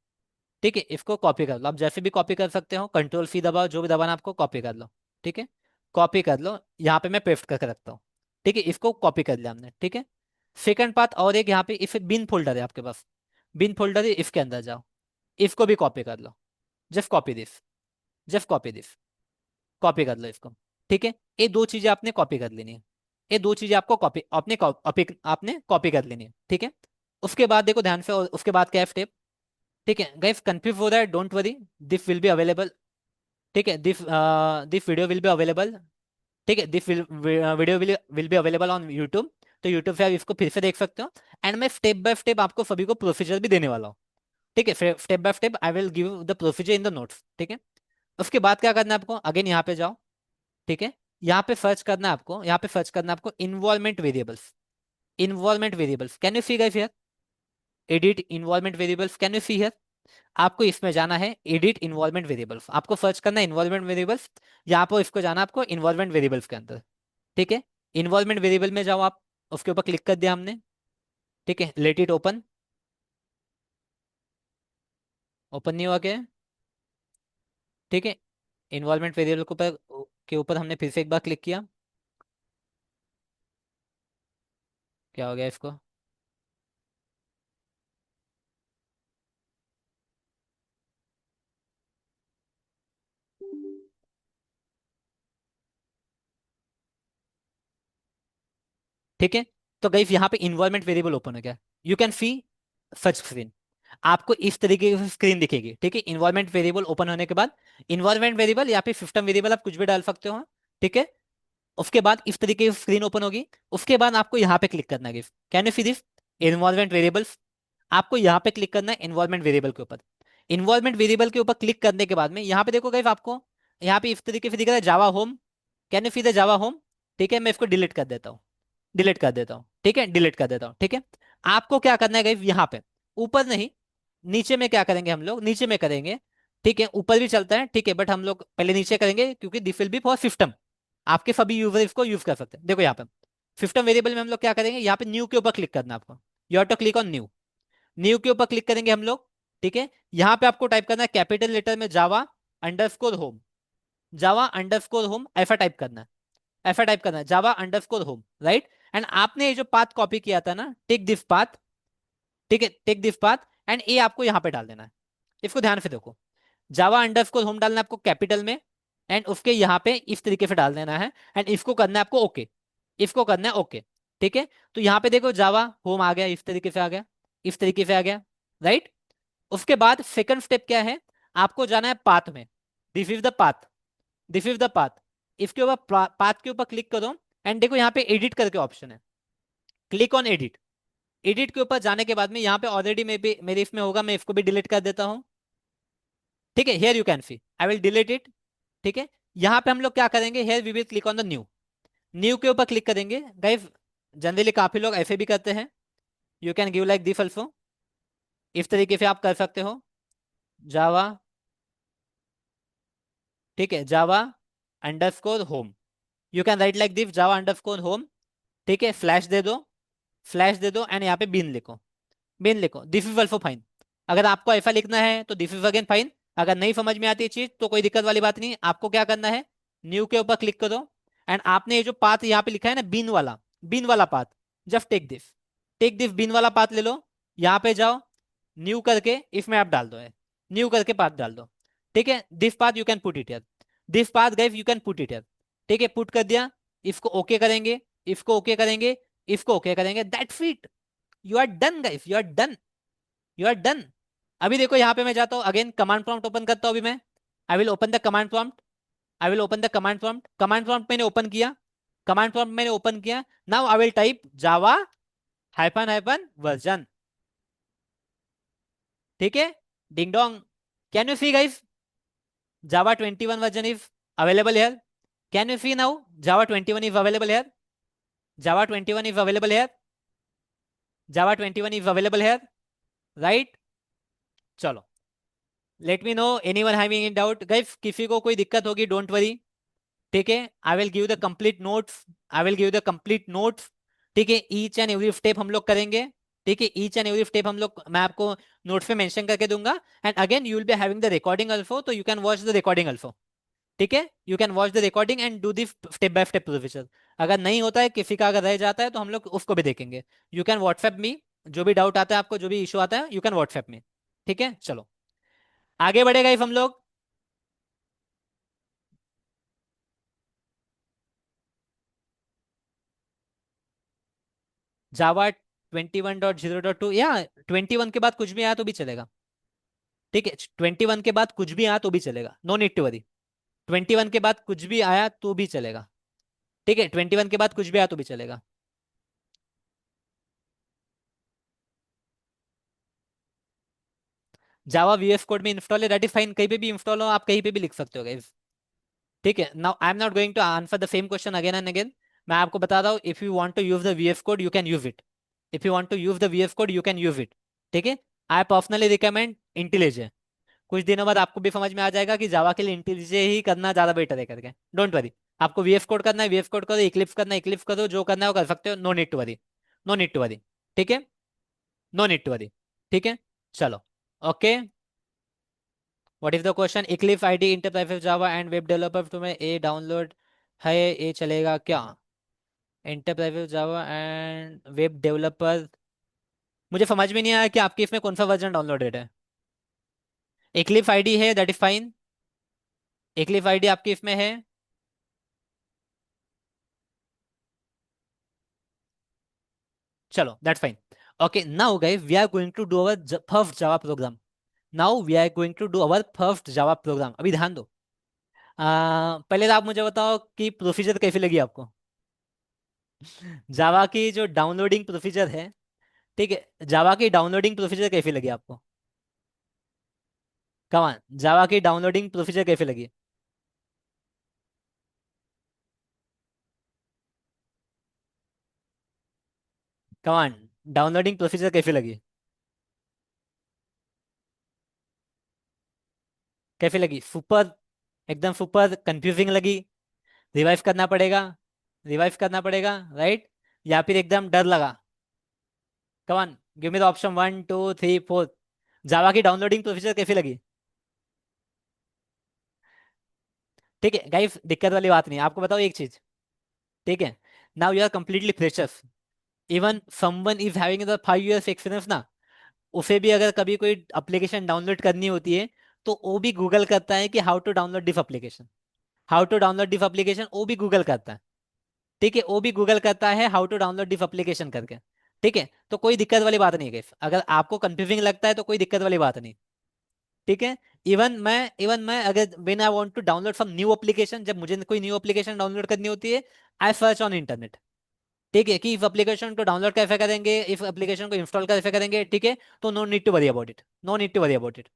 ठीक है, इसको कॉपी कर लो, आप जैसे भी कॉपी कर सकते हो, कंट्रोल सी दबाओ, जो भी दबाना आपको, कॉपी कर लो। ठीक है, कॉपी कर लो, यहाँ पे मैं पेस्ट करके रखता हूँ। ठीक है, इसको कॉपी कर लिया हमने। ठीक है, सेकंड पार्ट और एक यहाँ पे इसे बिन फोल्डर है आपके पास, बिन फोल्डर इफ के अंदर जाओ, इफ को भी कॉपी कर लो, just copy this, just copy this, copy कर लो इसको। ठीक है, ये दो चीजें आपने कॉपी कर लेनी है, ये दो चीजें आपको कॉपी आपने कॉपी कर लेनी है। ठीक है, उसके बाद देखो ध्यान से, और उसके बाद क्या है स्टेप। ठीक है गाइस, कंफ्यूज हो रहा है, don't worry, this will be available. ठीक है, this video will be available. ठीक है, this video will be available on YouTube. तो यूट्यूब से आप इसको फिर से देख सकते हो। एंड मैं स्टेप बाय स्टेप आपको सभी को प्रोसीजर भी देने वाला हूँ। ठीक है, step by step I will give the procedure in the notes. ठीक है, उसके बाद क्या करना है आपको, अगेन यहाँ पे जाओ। ठीक है, यहाँ पे सर्च करना है आपको, यहाँ पे सर्च करना है आपको involvement variables. Involvement variables, can you see guys here, edit involvement variables, can you see here. आपको इसमें जाना है एडिट इन्वॉल्वमेंट वेरिएबल्स, आपको सर्च करना है इन्वॉल्वमेंट वेरिएबल्स। यहाँ पर इसको जाना है आपको इन्वॉल्वमेंट वेरिएबल्स के अंदर। ठीक है, इन्वॉल्वमेंट वेरिएबल में जाओ आप, उसके ऊपर क्लिक कर दिया हमने। ठीक है, लेट इट ओपन, ओपन नहीं हुआ क्या। ठीक है, इन्वॉल्वमेंट वेरिएबल के ऊपर हमने फिर से एक बार क्लिक किया, क्या हो गया इसको। ठीक है, तो गाइस यहाँ पे इन्वॉल्वमेंट वेरिएबल ओपन हो गया, you can C such screen, आपको इस तरीके की स्क्रीन दिखेगी। ठीक है, इन्वॉल्वमेंट वेरिएबल ओपन होने के बाद इन्वॉल्वमेंट वेरिएबल या फिर सिस्टम वेरिएबल आप कुछ भी डाल सकते हो। ठीक है, उसके बाद इस तरीके की स्क्रीन ओपन होगी। उसके बाद आपको यहाँ पे क्लिक करना है, can you see this involvement variables. आपको यहाँ पे क्लिक करना है इन्वॉल्वमेंट वेरिएबल के ऊपर। इन्वॉल्वमेंट वेरिएबल के ऊपर क्लिक करने के बाद में यहाँ पे देखो गाइस, आपको यहाँ पे इस तरीके से दिख रहा है Java home, can you see the Java home. ठीक है, मैं इसको डिलीट कर देता हूँ, डिलीट कर देता हूँ। ठीक है, डिलीट कर देता हूँ। ठीक है, आपको क्या करना है गाइस, यहाँ पे ऊपर नहीं, नीचे में क्या करेंगे हम लोग, नीचे में करेंगे। ठीक है, ऊपर भी चलता है, ठीक है, बट हम लोग पहले नीचे करेंगे क्योंकि this will be for system, आपके सभी यूजर इसको यूज कर सकते हैं। देखो यहाँ पे सिस्टम वेरिएबल में हम लोग क्या करेंगे, यहाँ पे न्यू के ऊपर क्लिक करना है आपको, you have to click on new. New के ऊपर क्लिक करेंगे हम लोग। ठीक है, यहाँ पे आपको टाइप करना है कैपिटल लेटर में जावा अंडरस्कोर होम, जावा अंडरस्कोर होम ऐसा टाइप करना है, ऐसा टाइप करना है Java underscore home, right. And आपने ये जो पाथ कॉपी किया था ना, टेक दिस पाथ। ठीक है, टेक दिस पाथ, एंड ये आपको यहाँ पे डाल देना है। इसको ध्यान से देखो, जावा अंडरस्कोर होम डालना है आपको कैपिटल में, एंड उसके यहाँ पे इस तरीके से डाल देना है, एंड इसको करना है आपको ओके, इसको करना है ओके। ठीक है, तो यहाँ पे देखो जावा होम आ गया, इस तरीके से आ गया, इस तरीके से आ गया, राइट। उसके बाद सेकंड स्टेप क्या है, आपको जाना है पाथ में, this is the path, this is the path. इसके ऊपर पाथ के ऊपर क्लिक करो, एंड देखो यहाँ पे एडिट करके ऑप्शन है, क्लिक ऑन एडिट। एडिट के ऊपर जाने के बाद में यहाँ पे ऑलरेडी मेरे इसमें होगा, मैं इसको भी डिलीट कर देता हूँ। ठीक है, here you can see I will delete it. ठीक है, यहाँ पे हम लोग क्या करेंगे, here we will click on the new, new के ऊपर क्लिक करेंगे गाइस। जनरली काफी लोग ऐसे भी करते हैं, you can give like this also, इस तरीके से आप कर सकते हो, जावा। ठीक है, Java underscore home, you can write like this Java underscore home. ठीक है, फ्लैश दे दो, फ्लैश दे दो, एंड यहाँ पे बिन लिखो, बिन लिखो, दिस इज ऑल्सो फाइन। अगर आपको ऐसा लिखना है तो दिस इज अगेन फाइन। अगर नहीं समझ में आती चीज तो कोई दिक्कत वाली बात नहीं, आपको क्या करना है, न्यू के ऊपर क्लिक करो, एंड आपने ये जो पाथ यहाँ पे लिखा है ना बिन वाला पाथ, जस्ट टेक दिस बिन वाला पाथ ले लो, यहाँ पे जाओ, न्यू करके इसमें आप डाल दो, है न्यू करके पाथ डाल दो। ठीक है, this path you can put it here, this path guys you can put it here. ठीक है, पुट कर दिया, इसको ओके करेंगे, इसको ओके करेंगे, इसको ओके करेंगे, that's it, you are done guys, you are done, you are done. अभी देखो यहाँ पे मैं जाता हूँ अगेन, कमांड प्रॉम्प्ट ओपन करता हूँ अभी मैं, I will open the command prompt, I will open the command prompt, command prompt मैंने ओपन किया, कमांड प्रॉम्प्ट मैंने ओपन किया। Now I will type Java hyphen hyphen version. ठीक है, ding dong, can you see guys, Java 21 version is available here, can you see now, Java 21 is available here, Java 21 is available here, Java 21 is available here, right. चलो, let me know any one having in doubt guys, किसी को कोई दिक्कत होगी don't worry. ठीक है, I will give the complete notes, I will give the complete notes. ठीक है, ईच एंड एवरी स्टेप हम लोग करेंगे। ठीक है, ईच एंड एवरी स्टेप हम लोग, मैं आपको नोट्स पे मेंशन करके दूंगा, and again you will be having the recording also, तो you can watch the recording also. ठीक है, you can watch the recording and do this step by step procedure. अगर नहीं होता है, किसी का अगर रह जाता है, तो हम लोग उसको भी देखेंगे, यू कैन व्हाट्सएप मी, जो भी डाउट आता है आपको, जो भी इशू आता है, यू कैन व्हाट्सएप में। ठीक है, चलो आगे बढ़ेगा इफ हम लोग। जावा 21.0.2, या 21 के बाद कुछ भी आया तो भी चलेगा। ठीक है, 21 के बाद कुछ भी आया तो भी चलेगा, नो नीड टू वरी। 21 के बाद कुछ भी आया तो भी चलेगा। ठीक है, 21 के बाद कुछ भी आया तो भी चलेगा। जावा वीएस कोड में इंस्टॉल है, दैट इज फाइन, कहीं पे भी इंस्टॉल हो, आप कहीं पे भी लिख सकते हो गाइस। ठीक है, now I am not going to answer the same question again and again. मैं आपको बता रहा हूँ, if you want to use the VS code you can use it. If you want to use the VS code you can use it. ठीक है, I personally recommend इंटेलिज। कुछ दिनों बाद आपको भी समझ में आ जाएगा कि जावा के लिए इंटेलिज ही करना ज्यादा बेटर है करके, डोंट वरी। आपको वीएस कोड करना है, वीएस कोड करो, इक्लिप्स करना है, इक्लिप्स करो, जो करना है वो कर सकते हो, no need to worry. No need to worry. ठीक है, नो नीड टू वरी। ठीक है, चलो, okay. What is the question? Eclipse ID enterprises Java and web developer, तुम्हें ए डाउनलोड है, ये चलेगा क्या? Enterprises Java and web developer, मुझे समझ में नहीं आया कि आपके इसमें कौन सा वर्जन डाउनलोडेड है। इक्लिप्स आईडी है, that is fine. Eclipse ID आपके इसमें है। चलो that's fine. Okay, now guys we are going to do our first Java program. Now we are going to do our first Java program, अभी ध्यान दो। पहले तो आप मुझे बताओ कि प्रोसीजर कैसी लगी आपको। जावा की जो डाउनलोडिंग प्रोसीजर है, ठीक है, जावा की डाउनलोडिंग प्रोसीजर कैसी लगी आपको? कमान, जावा की डाउनलोडिंग प्रोसीजर कैसी लगी? कमान, डाउनलोडिंग प्रोसीजर कैसी लगी? कैसी लगी? सुपर, एकदम सुपर, कंफ्यूजिंग लगी? रिवाइज करना पड़ेगा, रिवाइज करना पड़ेगा, राइट? या फिर एकदम डर लगा? कमान, गिव मी द ऑप्शन 1 2 3 4। जावा की डाउनलोडिंग प्रोसीजर कैसी लगी? ठीक है गाइस, दिक्कत वाली बात नहीं है, आपको बताओ एक चीज। ठीक है, now you are completely freshers, even someone is having the 5 years experience ना, उसे भी अगर कभी कोई एप्लीकेशन डाउनलोड करनी होती है तो वो भी गूगल करता है कि how to download this application, how to download this application, वो भी गूगल करता है। ठीक है, वो भी गूगल करता है how to download this application करके। ठीक है, तो कोई दिक्कत वाली बात नहीं है guys। अगर आपको कंफ्यूजिंग लगता है तो कोई दिक्कत वाली बात नहीं। ठीक है, इवन मैं अगर when I want to download some new application, जब मुझे कोई न्यू एप्लीकेशन डाउनलोड करनी होती है, आई सर्च ऑन इंटरनेट। ठीक है, कि इस एप्लीकेशन को डाउनलोड कैसे करेंगे, इस एप्लीकेशन को इंस्टॉल कैसे करेंगे। ठीक है, तो no need to worry about it, no need to worry about it.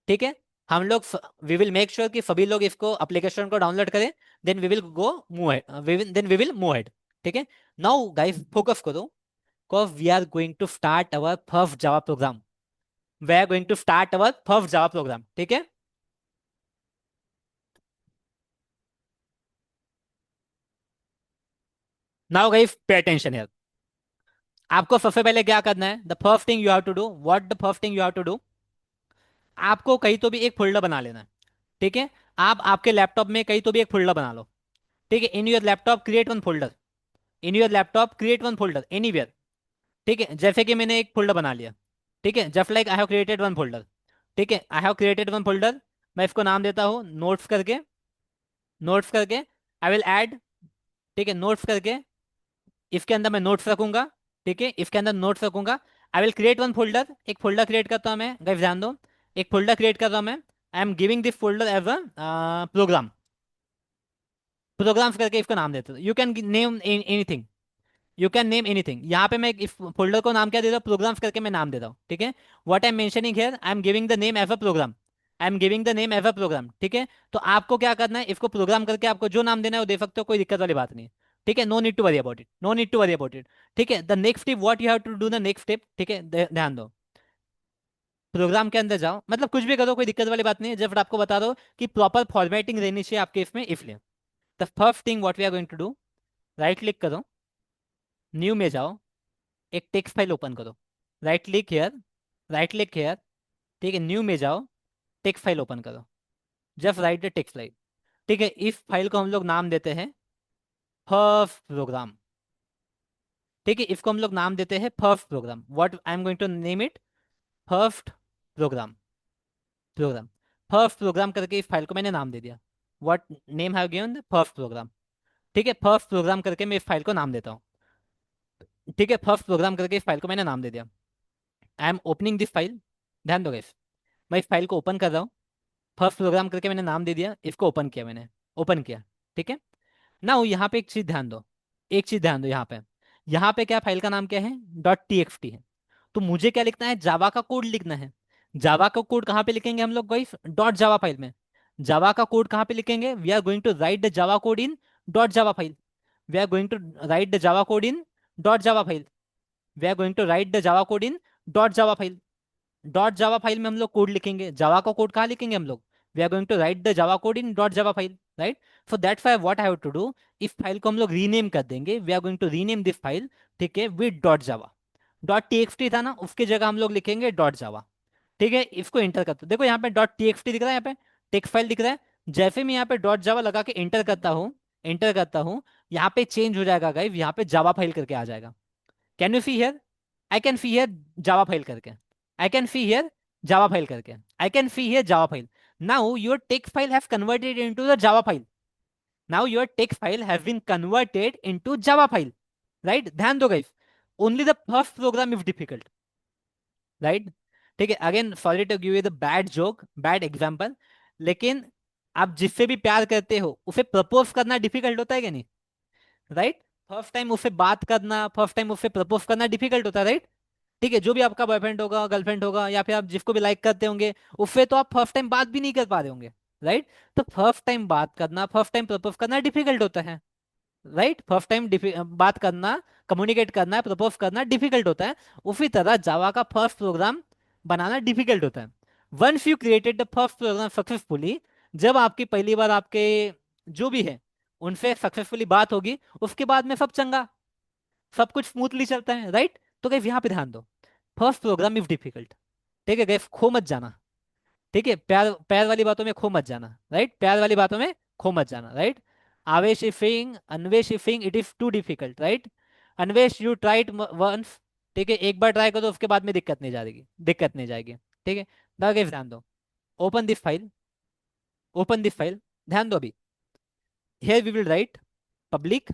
ठीक है, हम लोग वी विल मेक श्योर कि सभी लोग इसको एप्लीकेशन को डाउनलोड करें, then we will go move then we will move head. ठीक है, नाउ गाइस फोकस करो, because we are going to start our first Java program. We are going to start our first Java program. ठीक है, now guys pay attention here। आपको सबसे पहले क्या करना है, the first thing you have to do, what the first thing you have to do, आपको कहीं तो भी एक फोल्डर बना लेना है। ठीक है, आप आपके लैपटॉप में कहीं तो भी एक फोल्डर बना लो। ठीक है, in your laptop create one folder, in your laptop create one folder anywhere. ठीक है, जैसे कि मैंने एक फोल्डर बना लिया। ठीक है, just like I have created one folder. ठीक है, I have created one folder, मैं इसको नाम देता हूँ नोट्स करके, नोट्स करके, आई विल ऐड। ठीक है, नोट्स करके, इसके अंदर मैं नोट्स रखूंगा। ठीक है, इसके अंदर नोट्स रखूंगा। I will create one folder, एक फोल्डर क्रिएट करता हूं मैं गाइस, ध्यान दो, एक फोल्डर क्रिएट कर रहा हूं मैं। I am giving this folder as a program, programs करके इसको नाम देता हूं, you can name anything, you can name anything. यहाँ पे मैं इस फोल्डर को नाम क्या दे रहा हूँ, प्रोग्राम्स करके मैं नाम देता हूँ। ठीक है, what I am mentioning here, I am giving the name as a program, I am giving the name as a program. ठीक है, तो आपको क्या करना है, इसको प्रोग्राम करके आपको जो नाम देना है वो दे सकते हो, कोई दिक्कत वाली बात नहीं है। ठीक है, no need to worry about it, no need to worry about it. ठीक है, the next step what you have to do, the next step, ठीक है, ध्यान दो, प्रोग्राम के अंदर जाओ, मतलब कुछ भी करो, कोई दिक्कत वाली बात नहीं है, जब आपको बता दो कि प्रॉपर फॉर्मेटिंग रहनी चाहिए आपके इसमें, इसलिए the first thing what we are going to do, right click करो, न्यू में जाओ, एक टेक्स्ट फाइल ओपन करो, right click here, right click here, ठीक है, न्यू में जाओ, टेक्स्ट फाइल ओपन करो, just write the text file. ठीक है, इस फाइल को हम लोग नाम देते हैं फर्स्ट प्रोग्राम। ठीक है, इसको हम लोग नाम देते हैं first program. What I am going to name it, first program. Program, first program करके इस फाइल को मैंने नाम दे दिया। What name have given, first program. ठीक है, फर्स्ट प्रोग्राम करके मैं इस फाइल को नाम देता हूँ। ठीक है, फर्स्ट प्रोग्राम करके इस फाइल को मैंने नाम दे दिया। आई एम ओपनिंग दिस फाइल। ध्यान दो guys, मैं इस फाइल को ओपन कर रहा हूँ। फर्स्ट प्रोग्राम करके मैंने नाम दे दिया, इसको ओपन किया मैंने, ओपन किया। ठीक है, ना यहाँ पे एक चीज ध्यान दो, एक चीज ध्यान दो। यहाँ पे क्या, फाइल का नाम क्या है, डॉट टी एक्स टी है। तो मुझे क्या लिखना है, जावा का कोड लिखना है। जावा का कोड कहाँ पे लिखेंगे हम लोग गाइस, डॉट जावा फाइल में। जावा का कोड कहाँ पे लिखेंगे, we are going to write the Java code in dot Java file. We are going to write the Java code in dot Java file. We are going to write the Java code in dot Java file. Dot Java file में हम लोग code लिखेंगे, जावा का code कहाँ लिखेंगे हम लोग, we are going to write the Java code in dot Java file, right. So that's why what I have to do, इस फाइल को हम लोग रीनेम कर देंगे, we are going to rename this file. ठीक है, with dot Java. Dot T था ना, उसकी जगह हम लोग लिखेंगे डॉट जावा। ठीक है, इसको एंटर करते, देखो यहाँ पे डॉट टी दिख रहा है, यहाँ पे टेक्स्ट फाइल दिख रहा है। जैसे मैं यहाँ पे डॉट जावा लगा के एंटर करता हूँ, एंटर करता हूँ, यहाँ पे चेंज हो जाएगा गाइस, यहाँ पे जावा फाइल करके आ जाएगा। Can you see here, I can see here Java file करके, I can see here Java file करके, I can see here Java file. Now your text file have converted into the Java file. Now your text file have been converted into Java file, right. ध्यान दो guys, only the first program is difficult, right. ठीक है, again sorry to give you the bad joke, bad example, लेकिन आप जिससे भी प्यार करते हो उसे प्रपोज करना डिफिकल्ट होता है क्या नहीं, राइट। फर्स्ट टाइम उससे बात करना, फर्स्ट टाइम उससे प्रपोज करना डिफिकल्ट होता है, राइट। ठीक है, जो भी आपका बॉयफ्रेंड होगा, गर्लफ्रेंड होगा, या फिर आप जिसको भी लाइक करते होंगे, उससे तो आप फर्स्ट टाइम बात भी नहीं कर पा रहे होंगे, राइट। तो फर्स्ट टाइम बात करना, फर्स्ट टाइम प्रपोज करना डिफिकल्ट होता है, राइट। फर्स्ट टाइम बात करना, कम्युनिकेट करना, प्रपोज करना डिफिकल्ट होता है। उसी तरह जावा का फर्स्ट प्रोग्राम बनाना डिफिकल्ट होता है। Once you created the first program successfully, जब आपकी पहली बार आपके जो भी है उनसे सक्सेसफुली बात होगी, उसके बाद में सब चंगा, सब कुछ स्मूथली चलता है, राइट। तो गाइस यहाँ पे ध्यान दो, फर्स्ट प्रोग्राम इज डिफिकल्ट। ठीक है गाइस, खो मत जाना। ठीक है, प्यार प्यार वाली बातों में खो मत जाना, राइट। प्यार वाली बातों में खो मत जाना, राइट। आवेश इफिंग, अन्वेश इफिंग, it is too difficult, right. Anvesh you try it once. ठीक है, एक बार ट्राई करो, उसके बाद में दिक्कत नहीं जाएगी, दिक्कत नहीं जाएगी। ठीक है, गाइस ध्यान दो, open this file, open this file, ध्यान दो अभी। Here we will write public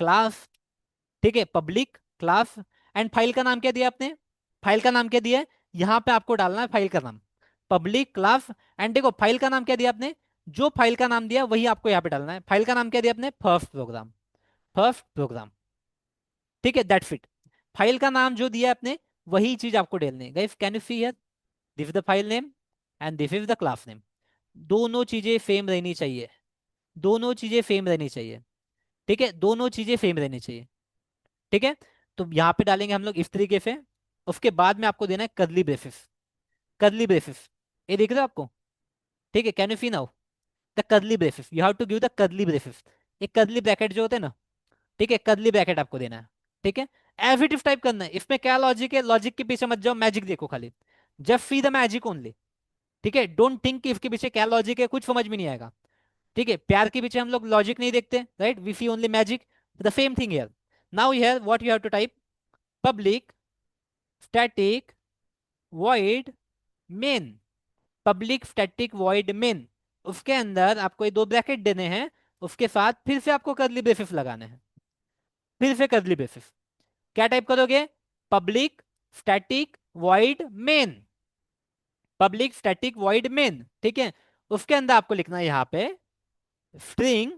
class. ठीक है, पब्लिक क्लास, एंड फाइल का नाम क्या दिया आपने, फाइल का नाम क्या दिया है, यहाँ पे आपको डालना है फाइल का नाम, पब्लिक क्लास। एंड देखो फाइल का नाम क्या दिया आपने, जो फाइल का नाम दिया वही आपको यहाँ पे डालना है। फाइल का नाम क्या दिया आपने, फर्स्ट प्रोग्राम, फर्स्ट प्रोग्राम। ठीक है, दैट्स इट। फाइल का नाम जो दिया आपने वही चीज आपको डालनी है। Guys can you see here, this is the file name and this is the class name. दोनों चीजें सेम रहनी चाहिए, दोनों चीजें सेम रहनी चाहिए। ठीक है, दोनों चीजें सेम रहनी चाहिए। ठीक है, तो यहाँ पे डालेंगे हम लोग इस तरीके से। उसके बाद में आपको देना है कर्ली ब्रेसेस, कर्ली ब्रेसेस, ये देख रहे हो आपको। ठीक है, can you see now the curly braces, you have to give the curly braces. एक कर्ली ब्रैकेट जो होते हैं ना, ठीक है, कर्ली ब्रैकेट आपको देना है। ठीक है, एज इट इज टाइप करना है। इसमें क्या लॉजिक है, लॉजिक के पीछे मत जाओ, मैजिक देखो खाली, just see the magic only. ठीक है, डोंट थिंक कि इसके पीछे क्या लॉजिक है, कुछ समझ में नहीं आएगा। ठीक है, प्यार के पीछे हम लोग लॉजिक नहीं देखते, right, we see only magic. The same thing here. Now here what you have to type, public static void main, public static void main. उसके अंदर आपको ये दो ब्रैकेट देने हैं, उसके साथ फिर से आपको कर्ली ब्रेसेस लगाने हैं, फिर से कर्ली ब्रेसेस। क्या टाइप करोगे, public static void main, public static void main. ठीक है, उसके अंदर आपको लिखना है यहाँ पे string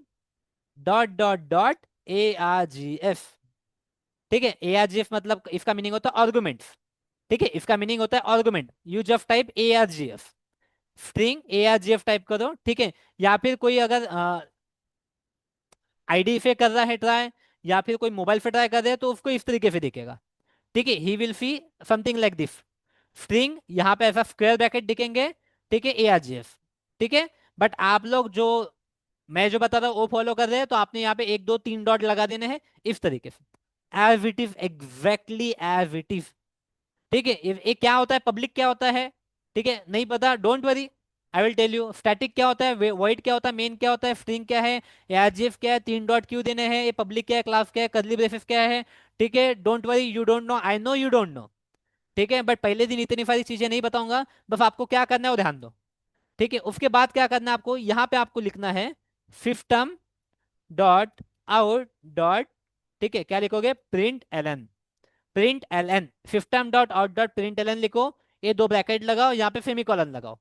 dot dot dot A R G F. ठीक है, ए आर जी एफ मतलब इसका मीनिंग होता है आर्गुमेंट। ठीक है, इसका मीनिंग होता है argument, you just type A R G F, string A R G F type करो। ठीक है, या फिर कोई अगर आईडी से कर रहा है ट्राई, या फिर कोई मोबाइल से ट्राई कर रहा है, तो उसको इस तरीके से दिखेगा। ठीक है, he will see something like this, string, यहाँ पे ऐसा स्क्वायर ब्रैकेट दिखेंगे। ठीक है, ए आर जी एफ। ठीक है, बट आप लोग जो मैं जो बता रहा हूँ वो फॉलो कर रहे हैं, तो आपने यहाँ पे एक दो तीन डॉट लगा देने हैं इस तरीके से, as it is, exactly as it is. ठीक है, ये क्या होता है, पब्लिक क्या होता है, ठीक है, नहीं पता, don't worry, I will tell you. Static क्या होता है, वॉइड क्या होता है, मेन क्या होता है, स्ट्रिंग क्या है, आरजीएफ क्या है, तीन डॉट क्यों देने हैं, ये पब्लिक क्या है, क्लास क्या है, कर्ली ब्रेसेस क्या है। ठीक है, don't worry, you don't know, I know you don't know. ठीक है, बट पहले दिन इतनी सारी चीजें नहीं बताऊंगा, बस आपको क्या करना है वो ध्यान दो। ठीक है, उसके बाद क्या करना है आपको, यहाँ पे आपको लिखना है fifth term dot out dot, ठीक है, क्या लिखोगे, print L N. Print L N, fifth term dot out dot print L N लिखो। ये दो ब्रैकेट लगाओ, यहाँ पे सेमीकोलन लगाओ।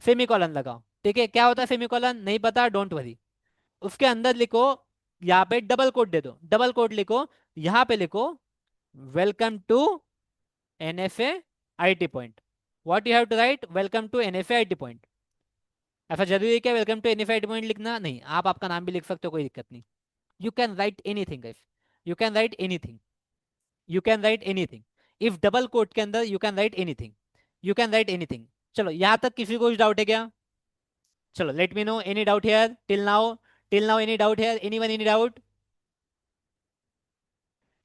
सेमीकोलन लगाओ। ठीक है, क्या होता है सेमीकोलन, नहीं पता, डोंट वरी। उसके अंदर लिखो, यहाँ पे डबल कोट दे दो, डबल कोट लिखो। यहाँ पे लिखो welcome to NFA IT point. What you have to write, welcome to NFA IT point. ऐसा जरूरी है क्या welcome to NFA IT point लिखना, नहीं, आप आपका नाम भी लिख सकते हो, कोई दिक्कत नहीं। You can write anything guys, you can write anything, you can write anything. If double quote के अंदर you can write anything, you can write anything. चलो यहाँ तक किसी को कुछ डाउट है क्या? चलो let me know any doubt here till now any doubt here, anyone, any doubt?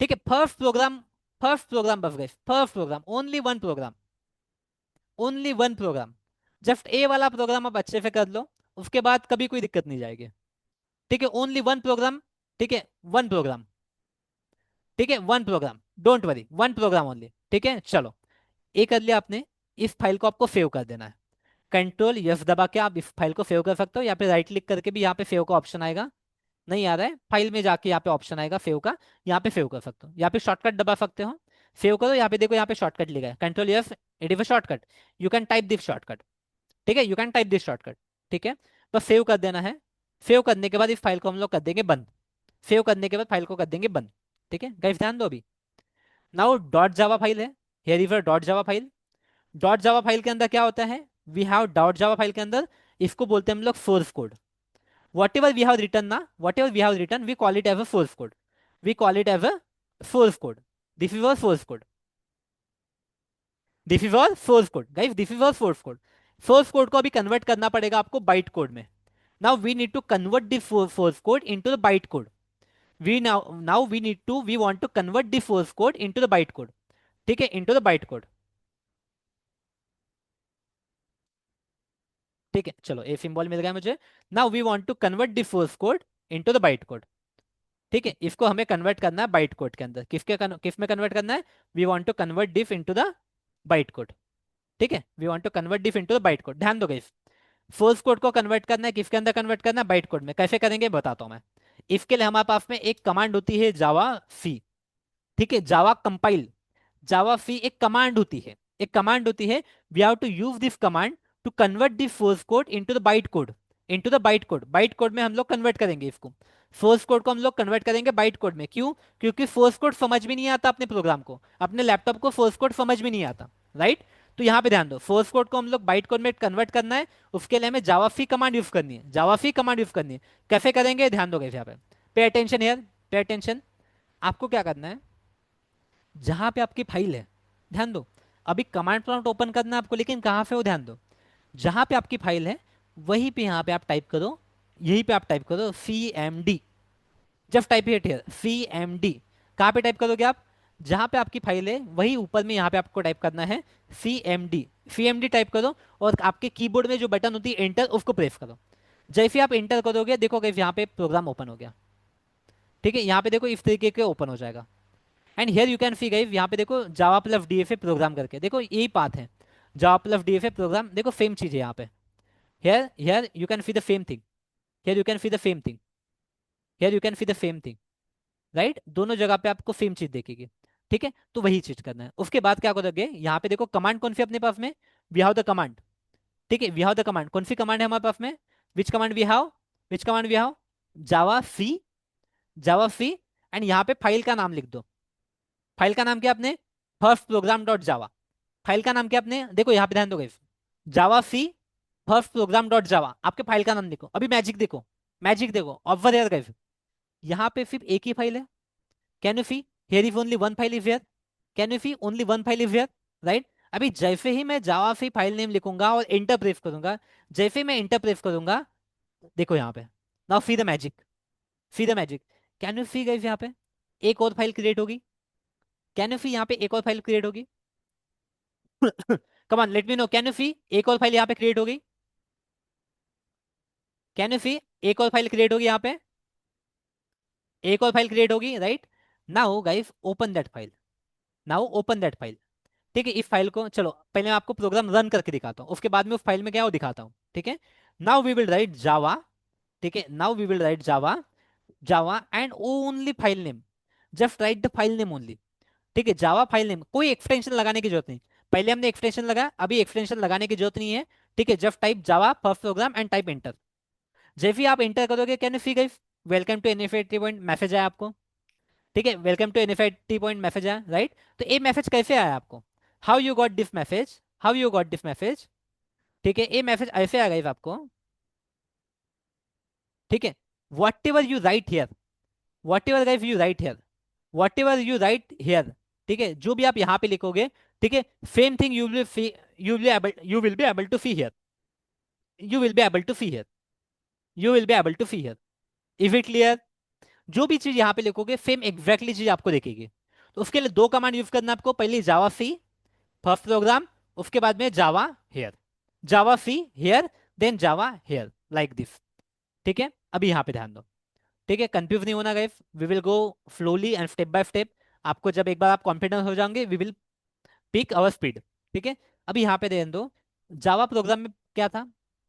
ठीक है, फर्स्ट प्रोग्राम, फर्स्ट प्रोग्राम बस guys, first program, only one program, only one program. Just a वाला प्रोग्राम आप अच्छे से कर लो, उसके बाद कभी कोई दिक्कत नहीं जाएगी। ठीक है, ओनली वन प्रोग्राम। ठीक है, वन प्रोग्राम। ठीक है, one program, don't worry, one program only. ठीक है, चलो, ये कर लिया आपने। इस फाइल को आपको सेव कर देना है। कंट्रोल यस दबा के आप इस फाइल को सेव कर सकते हो, या फिर राइट क्लिक करके भी यहाँ पे सेव का ऑप्शन आएगा। नहीं आ रहा है, फाइल में जाके यहाँ पे ऑप्शन आएगा सेव का, यहाँ पे सेव कर सकते हो, यहाँ पे शॉर्टकट दबा सकते हो। सेव करो, यहाँ पे देखो, यहाँ पे शॉर्टकट लिखा है control yes, it is a shortcut, you can type this shortcut. ठीक है, you can type this shortcut. ठीक है, बस सेव कर देना है। सेव करने के बाद इस फाइल को हम लोग कर देंगे बंद। सेव करने के बाद फाइल को कर देंगे बंद। ठीक है गाइस, ध्यान दो अभी। नाउ डॉट जावा फाइल है, here is dot Java file. Dot Java file के अंदर क्या होता है, we have dot Java file के अंदर, इसको बोलते हैं हम लोग source code. Whatever we have return ना, whatever we have return we call it as a source code, we call it as a source code. This is our source code, this is our source code guys, this is our source code. Source code को अभी convert करना पड़ेगा आपको byte code में। Now we need to convert this source code into the byte code. We now we want to convert this source code into the byte code. ठीक है, into the byte code. ठीक है, चलो a symbol मिल गया मुझे। Now we want to convert the source code into the byte code. ठीक है, इसको हमें कन्वर्ट करना है बाइट कोड के अंदर, किस में कन्वर्ट करना है, we want to convert this into the byte code. ठीक है, we want to convert this into the byte code. ध्यान दो गाइस, सोर्स कोड को कन्वर्ट करना है किसके अंदर, कन्वर्ट करना है बाइट कोड में। कैसे करेंगे बताता हूं मैं। इसके लिए हमारे पास में एक कमांड होती है जावा सी। ठीक है, जावा कंपाइल, जावा सी एक कमांड होती है, एक कमांड होती है। We have to use this command to convert this source code into the byte code, into the byte code. Byte code में हम लोग कन्वर्ट करेंगे इसको, सोर्स कोड को हम लोग कन्वर्ट करेंगे बाइट कोड में। क्यों? क्योंकि सोर्स कोड समझ में नहीं आता अपने प्रोग्राम को, अपने लैपटॉप को सोर्स कोड समझ में नहीं आता, राइट? तो यहाँ पे ध्यान दो, सोर्स कोड को हम लोग बाइट कोड में कन्वर्ट करना है, उसके लिए हमें जावाफी कमांड यूज करनी है, जावाफी कमांड यूज करनी है। कैसे करेंगे ध्यान दो यहाँ पे, पे अटेंशन हियर, पे अटेंशन। आपको क्या करना है, जहां पे आपकी फाइल है, ध्यान दो, अभी कमांड प्रॉम्प्ट ओपन करना है आपको, लेकिन कहां पे हो ध्यान दो, जहां पे आपकी फाइल है वहीं पे यहाँ पे आप टाइप करो, यहीं पे आप टाइप करो C M D. Just type it here C M D. कहाँ पे टाइप करोगे आप, जहां पे आपकी फाइल है वही ऊपर में यहाँ पे आपको टाइप करना है C M D. C M D type करो, और आपके कीबोर्ड में जो बटन होती है एंटर, उसको प्रेस करो। जैसे आप एंटर करोगे देखो गाइस यहाँ पे प्रोग्राम ओपन हो गया। ठीक है, यहाँ पे देखो इस तरीके के ओपन हो जाएगा। And here you can C guys, यहाँ पे देखो जावा प्लस डीएफए प्रोग्राम करके, देखो यही पाथ है, जावा प्लस डीएफए प्रोग्राम, देखो सेम चीज है यहाँ पे। Here here you can see the same thing, here you can see the same thing, here you can see the same thing, right? दोनों जगह पे आपको सेम चीज देखेगी। ठीक है, तो वही चीज करना है। उसके बाद क्या करोगे, यहाँ पे देखो कमांड कौन सी अपने पास में, वी हैव द कमांड। ठीक है, वी हैव द कमांड, कौन सी कमांड है हमारे पास में, which command we have, which command we have, Java C, Java C. And यहाँ पे फाइल का नाम लिख दो। फाइल का नाम क्या आपने, first program dot Java. File का नाम क्या आपने, देखो यहाँ पे ध्यान दो guys, Java C first program dot Java, आपके फाइल का नाम देखो। अभी मैजिक देखो, मैजिक देखो, ऑब्जर्व हियर गाइस, यहाँ पे सिर्फ एक ही फाइल है। Can you see, here is only one file is here, can you see only one file is here, right? अभी जैसे ही मैं जावा से फाइल नेम लिखूंगा और इंटर प्रेस करूंगा, जैसे ही मैं इंटर प्रेस करूंगा, देखो यहाँ पे, now see the magic, see the magic. Can you see guys यहाँ पे एक और फाइल क्रिएट होगी, कैन यू सी यहाँ पे एक और फाइल क्रिएट होगी? Come on let me know, can you see एक और फाइल यहाँ पे क्रिएट हो गई? कैन यू सी, एक और फाइल क्रिएट होगी यहाँ पे, एक और फाइल क्रिएट होगी, right. Now guys open that file, now open that file. ठीक है, इस फाइल को चलो पहले मैं आपको प्रोग्राम रन करके दिखाता हूँ, उसके बाद में उस फाइल में क्या है वो दिखाता हूँ। ठीक है, now we will write Java. ठीक है, now we will write Java, Java and only file name, just write the file name only. ठीक है, जावा फाइल नेम, कोई एक्सटेंशन लगाने की जरूरत नहीं। पहले हमने एक्सटेंशन लगाया, अभी एक्सटेंशन लगाने की जरूरत नहीं है। ठीक है, just type Java first program and type enter. जैसे ही आप एंटर करोगे can you see guys, welcome to NFIT point message आया आपको। ठीक है, welcome to NFIT point message आया, राइट। तो ये मैसेज कैसे आया आपको, how you got this message, how you got this message. ठीक है, ये मैसेज ऐसे आ गाइस आपको। ठीक है, what ever you right here, what ever guys you right here, what ever you right here. ठीक है, जो भी आप यहाँ पे लिखोगे, ठीक है, same thing you will be able to see here, you will be able to see here, you will be able to see here. Is it clear. जो भी चीज यहाँ पे लिखोगे सेम एग्जैक्टली चीज आपको दिखेगी। तो उसके लिए दो कमांड यूज करना है आपको, पहले जावा सी फर्स्ट प्रोग्राम, उसके बाद में Java here, Java C here, then Java here, like this. ठीक है, अभी यहाँ पे ध्यान दो। ठीक है, कंफ्यूज नहीं होना guys, we will go slowly and step by step. आपको जब एक बार आप कॉन्फिडेंस हो जाओगे we will pick our speed. ठीक है, अभी यहाँ पे ध्यान दो, जावा प्रोग्राम में क्या था,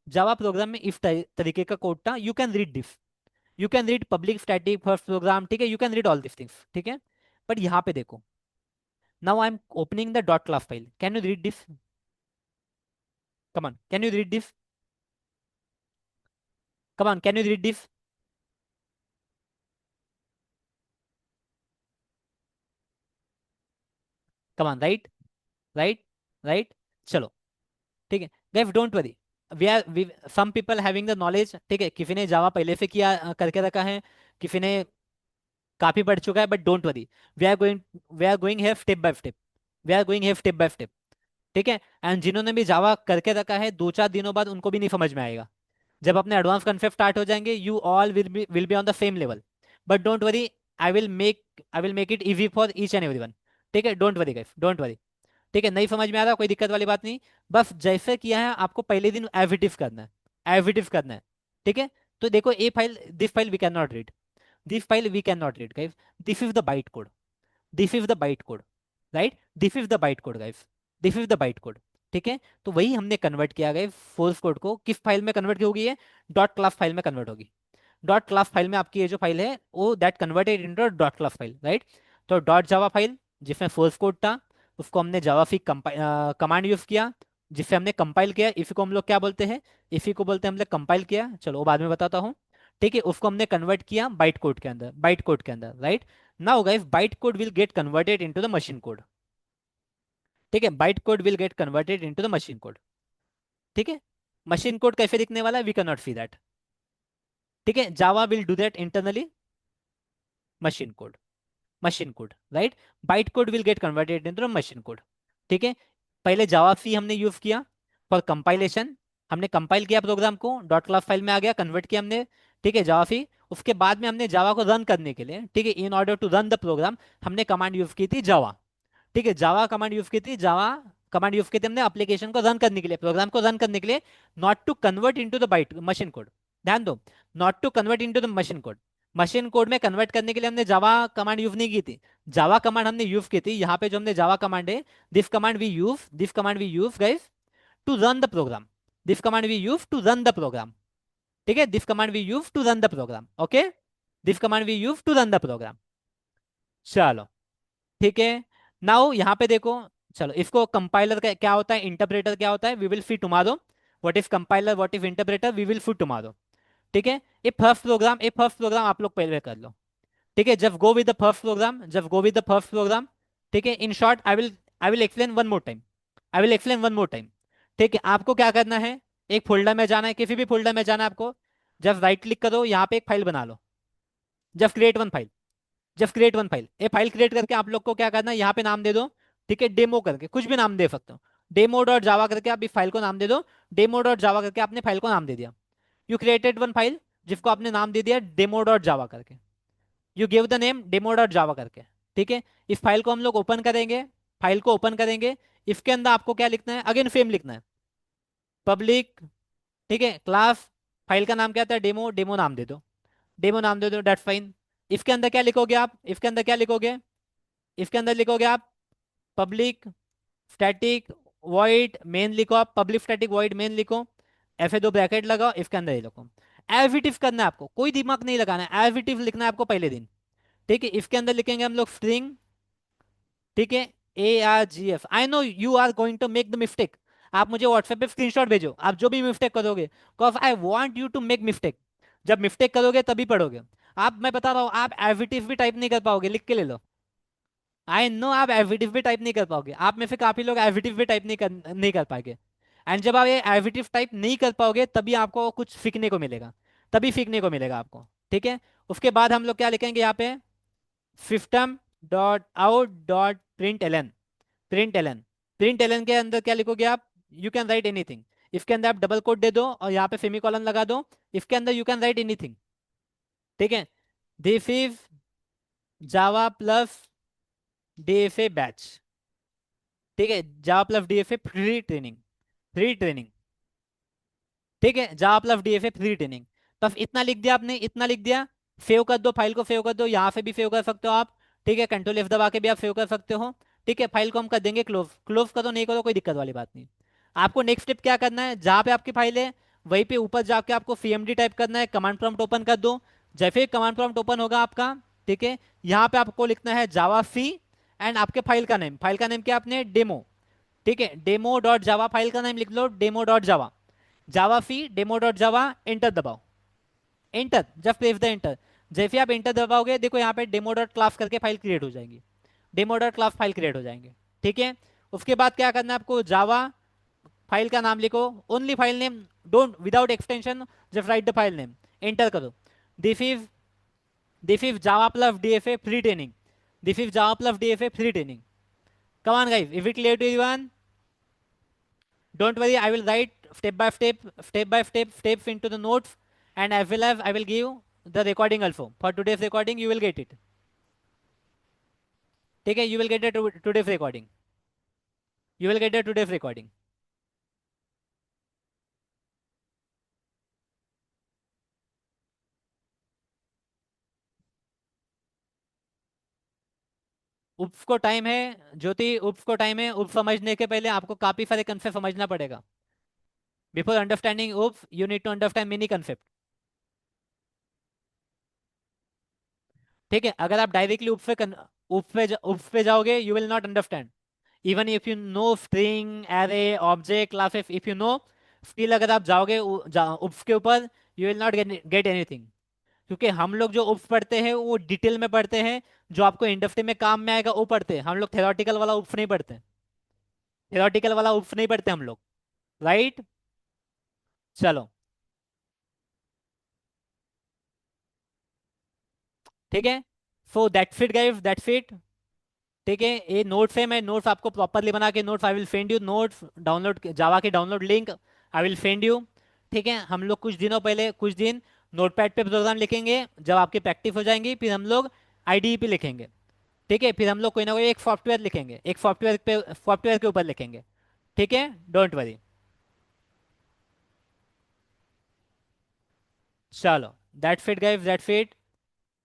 जावा प्रोग्राम में इफ तरीके का कोड था, you can read this, you can read public static first program. ठीक है, you can read all this things. ठीक है, बट यहाँ पे देखो, now I am opening the dot class file, can you read this, come on can you read this, come on can you read this, come on, right, right, right. चलो, ठीक है guys, don't worry, we some people having the knowledge. ठीक है, किसी ने जावा पहले से किया करके रखा है, किसी ने काफी पढ़ चुका है, but don't worry, we are going we are going है step by step, we are going है स्टेप बाय स्टेप। ठीक है, एंड जिन्होंने भी जावा करके रखा है 2-4 दिनों बाद उनको भी नहीं समझ में आएगा। जब अपने एडवांस कॉन्सेप्ट स्टार्ट हो जाएंगे you all will be on the same level. But don't worry, I will make it easy for each and everyone. ठीक है, don't worry guys, don't worry. ठीक है, नहीं समझ में आ रहा, कोई दिक्कत वाली बात नहीं। बस जैसे किया है आपको पहले दिन एविटिव करना है, एविटिव करना है। ठीक है, तो देखो ये file, this file we can not read, this file we can not read guys, this is the byte code, this is the byte code, right, this is the byte code guys, this is the byte code. ठीक है, तो वही हमने convert किया गया force code को, किस file में कन्वर्ट होगी, ये डॉट क्लास फाइल में कन्वर्ट होगी। डॉट क्लास फाइल में आपकी ये जो फाइल है वो that converted into dot class file, right. तो डॉट जावा फाइल जिसमें सोर्स कोड था, उसको हमने जावा फिक कमांड यूज किया, जिससे हमने कंपाइल किया। इसी को हम लोग क्या बोलते हैं, इसी को बोलते हैं हम लोग कंपाइल किया, चलो वो बाद में बताता हूँ। ठीक है, उसको हमने कन्वर्ट किया बाइट कोड के अंदर, बाइट कोड के अंदर, right. Now guys byte code will get converted into the machine code. ठीक है, byte code will get converted into the machine code. ठीक है, मशीन कोड कैसे दिखने वाला है, we can not see that. ठीक है, Java will do that internally, machine code, machine code, right. Byte code will get converted into machine code. ठीक है, पहले जावा सी हमने यूज किया फॉर कंपाइलेशन, हमने कंपाइल किया प्रोग्राम को, डॉट क्लास फाइल में आ गया, कन्वर्ट किया हमने। ठीक है, जावा सी, उसके बाद में हमने जावा को रन करने के लिए, ठीक है, in order to run the program, हमने कमांड यूज की थी जावा। ठीक है, जावा कमांड यूज की थी, जावा कमांड यूज की थी हमने एप्लीकेशन को रन करने के लिए, प्रोग्राम को रन करने के लिए, not to convert into the byte machine code. ध्यान दो, not to convert into the machine code, machine code में कन्वर्ट करने के लिए हमने जावा कमांड यूज नहीं की थी। जावा कमांड हमने यूज की थी, यहाँ पे जो हमने जावा कमांड है, this command we use guys to run the program, this command we use to run the program. ठीक है, this command we use to run the program, okay, this command we use to run the program. चलो, ठीक है, now यहाँ पे देखो, चलो इसको कंपाइलर का क्या होता है, इंटरप्रेटर क्या होता है, we will see tomorrow, what is compiler what is interpreter, we will see tomorrow. ठीक है, ये फर्स्ट प्रोग्राम आप लोग पहले कर लो। ठीक है, जब go with the first program, जब go with the first program. ठीक है, in short I will explain one more time, I will explain one more time. ठीक है, आपको क्या करना है, एक फोल्डर में जाना है, किसी भी फोल्डर में जाना है आपको, जब राइट क्लिक करो यहाँ पे एक फाइल बना लो, जब create one file, just create one file, ये फाइल क्रिएट करके आप लोग को क्या करना है, यहाँ पे नाम दे दो। ठीक है, डेमो करके कुछ भी नाम दे सकते हो, डेमो डॉट जावा करके आप इस फाइल को नाम दे दो, डेमो डॉट जावा करके आपने फाइल को नाम दे दिया। यू क्रिएटेड वन फाइल जिसको आपने नाम दे दिया डेमो डॉट जावा करके, you give the name demo dot जावा करके। ठीक है, इस फाइल को हम लोग ओपन करेंगे, फाइल को ओपन करेंगे, इसके अंदर आपको क्या लिखना है, अगेन सेम लिखना है, पब्लिक, ठीक है, क्लास फाइल का नाम क्या था, डेमो, डेमो नाम दे दो, डेमो नाम दे दो, डेट्स फाइन। इफ के अंदर क्या लिखोगे आप, इफ के अंदर क्या लिखोगे, इफ के अंदर लिखोगे आप पब्लिक स्टैटिक वॉइड मेन लिखो, आप पब्लिक स्टैटिक वॉइड मेन लिखो, एफ ए दो ब्रैकेट लगाओ, इफ के अंदर ये लिखो। एज इट इज करना है आपको, कोई दिमाग नहीं लगाना है, एज इट इज लिखना है आपको पहले दिन। ठीक है, इफ के अंदर लिखेंगे हम लोग स्ट्रिंग, ठीक है, ARGF। I know you are going to make the mistake, आप मुझे व्हाट्सएप पे स्क्रीनशॉट भेजो, आप जो भी मिस्टेक करोगे, because I want you to make mistake. जब मिस्टेक करोगे तभी पढ़ोगे आप, मैं बता रहा हूँ, आप एज इट इज भी टाइप नहीं कर पाओगे, लिख के ले लो। आई नो आप एज इट इज भी टाइप नहीं कर पाओगे, आप में से काफी लोग एज इट इज भी टाइप नहीं कर पाएंगे। एंड जब आप ये एज इट इज टाइप नहीं कर पाओगे तभी आपको कुछ सीखने को मिलेगा, तभी सीखने को मिलेगा आपको। ठीक है, उसके बाद हम लोग क्या लिखेंगे यहाँ पे, system dot out dot print L N, print L N, print L N के अंदर क्या लिखोगे आप, यू कैन राइट एनीथिंग। इसके अंदर आप डबल कोट दे दो और यहाँ पे सेमीकोलन लगा दो, इसके अंदर यू कैन राइट एनीथिंग। ठीक है, this is Java plus DFA batch. ठीक है, Java plus DFA free training, free training. ठीक है, Java plus DFA free training. बस इतना लिख दिया आपने, इतना लिख दिया, सेव कर दो, फाइल को सेव कर दो, यहाँ से भी सेव कर सकते हो आप। ठीक है, कंट्रोल F दबा के भी आप सेव कर सकते हो। ठीक है, फाइल को हम कर देंगे क्लोज, क्लोज करो नहीं करो कोई दिक्कत वाली बात नहीं। आपको नेक्स्ट स्टेप क्या करना है, जहाँ पे आपकी फाइल है वहीं पे ऊपर जाके आपको CMD टाइप करना है, कमांड प्रॉम्प्ट ओपन कर दो। जैसे ही कमांड प्रॉम्प्ट ओपन होगा आपका, ठीक है, यहाँ पे आपको लिखना है जावा सी, एंड आपके फाइल का नेम, फाइल का नेम क्या आपने, डेमो। ठीक है, डेमो डॉट जावा, फाइल का नाम लिख लो डेमो डॉट जावा, जावा फी डेमो डॉट जावा, एंटर दबाओ, enter, just press the enter. जैसे आप एंटर दबाओगे देखो यहाँ पे डेमो डॉट क्लास करके फाइल क्रिएट हो जाएगी, demo dot class file create हो जाएंगे। ठीक है, उसके बाद क्या करना है आपको, जावा, फाइल का नाम लिखो, only file name, don't without extension, just write the file name, enter करो। This is, this is Java plus DFA free training, this is Java plus DFA free training. Come on guys, if it clear to everyone, don't worry, I will write step by step, step by step, steps into the notes, and as well as I will give the recording also. For today's recording, you will get it. Okay, you will get the today's recording. You will get the today's recording. उप्स को time है, ज्योति उप्स को time है, उप्स समझने के पहले आपको काफी सारे कंसेप्ट समझना पड़ेगा। Before understanding OOPS you need to understand many concept. ठीक है, अगर आप डायरेक्टली उप्स पे जाओगे you will not understand. Even if you know string array object classes, if you know, still अगर आप जाओगे उप्स के ऊपर, you will not get anything. क्योंकि हम लोग जो उप्स पढ़ते हैं वो डिटेल में पढ़ते हैं, जो आपको इंडस्ट्री में काम में आएगा वो पढ़ते हैं, हम लोग थेरोटिकल वाला उप्स नहीं पढ़ते, थेरोटिकल वाला उप्स नहीं पढ़ते हम लोग, राइट। चलो, ठीक है, so that's it guys, that's it. ठीक है, ये नोट्स है, मैं नोट्स आपको प्रॉपरली बना के notes I will send you, notes download, Java के download link I will send you. ठीक है, हम लोग कुछ दिनों पहले, कुछ दिन नोटपैड पे प्रोग्राम लिखेंगे, जब आपकी प्रैक्टिस हो जाएंगी फिर हम लोग IDE पे लिखेंगे। ठीक है, फिर हम लोग कोई ना कोई एक सॉफ्टवेयर लिखेंगे, एक सॉफ्टवेयर पे, सॉफ्टवेयर के ऊपर लिखेंगे। ठीक है, डोंट वरी। चलो, that's it guys, that's it.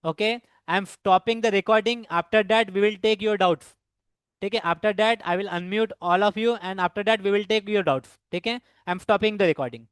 Okay, I am stopping the recording, after that we will take your doubts. ठीक है, after that I will unmute all of you, and after that we will take your doubts. ठीक है, I am stopping the recording.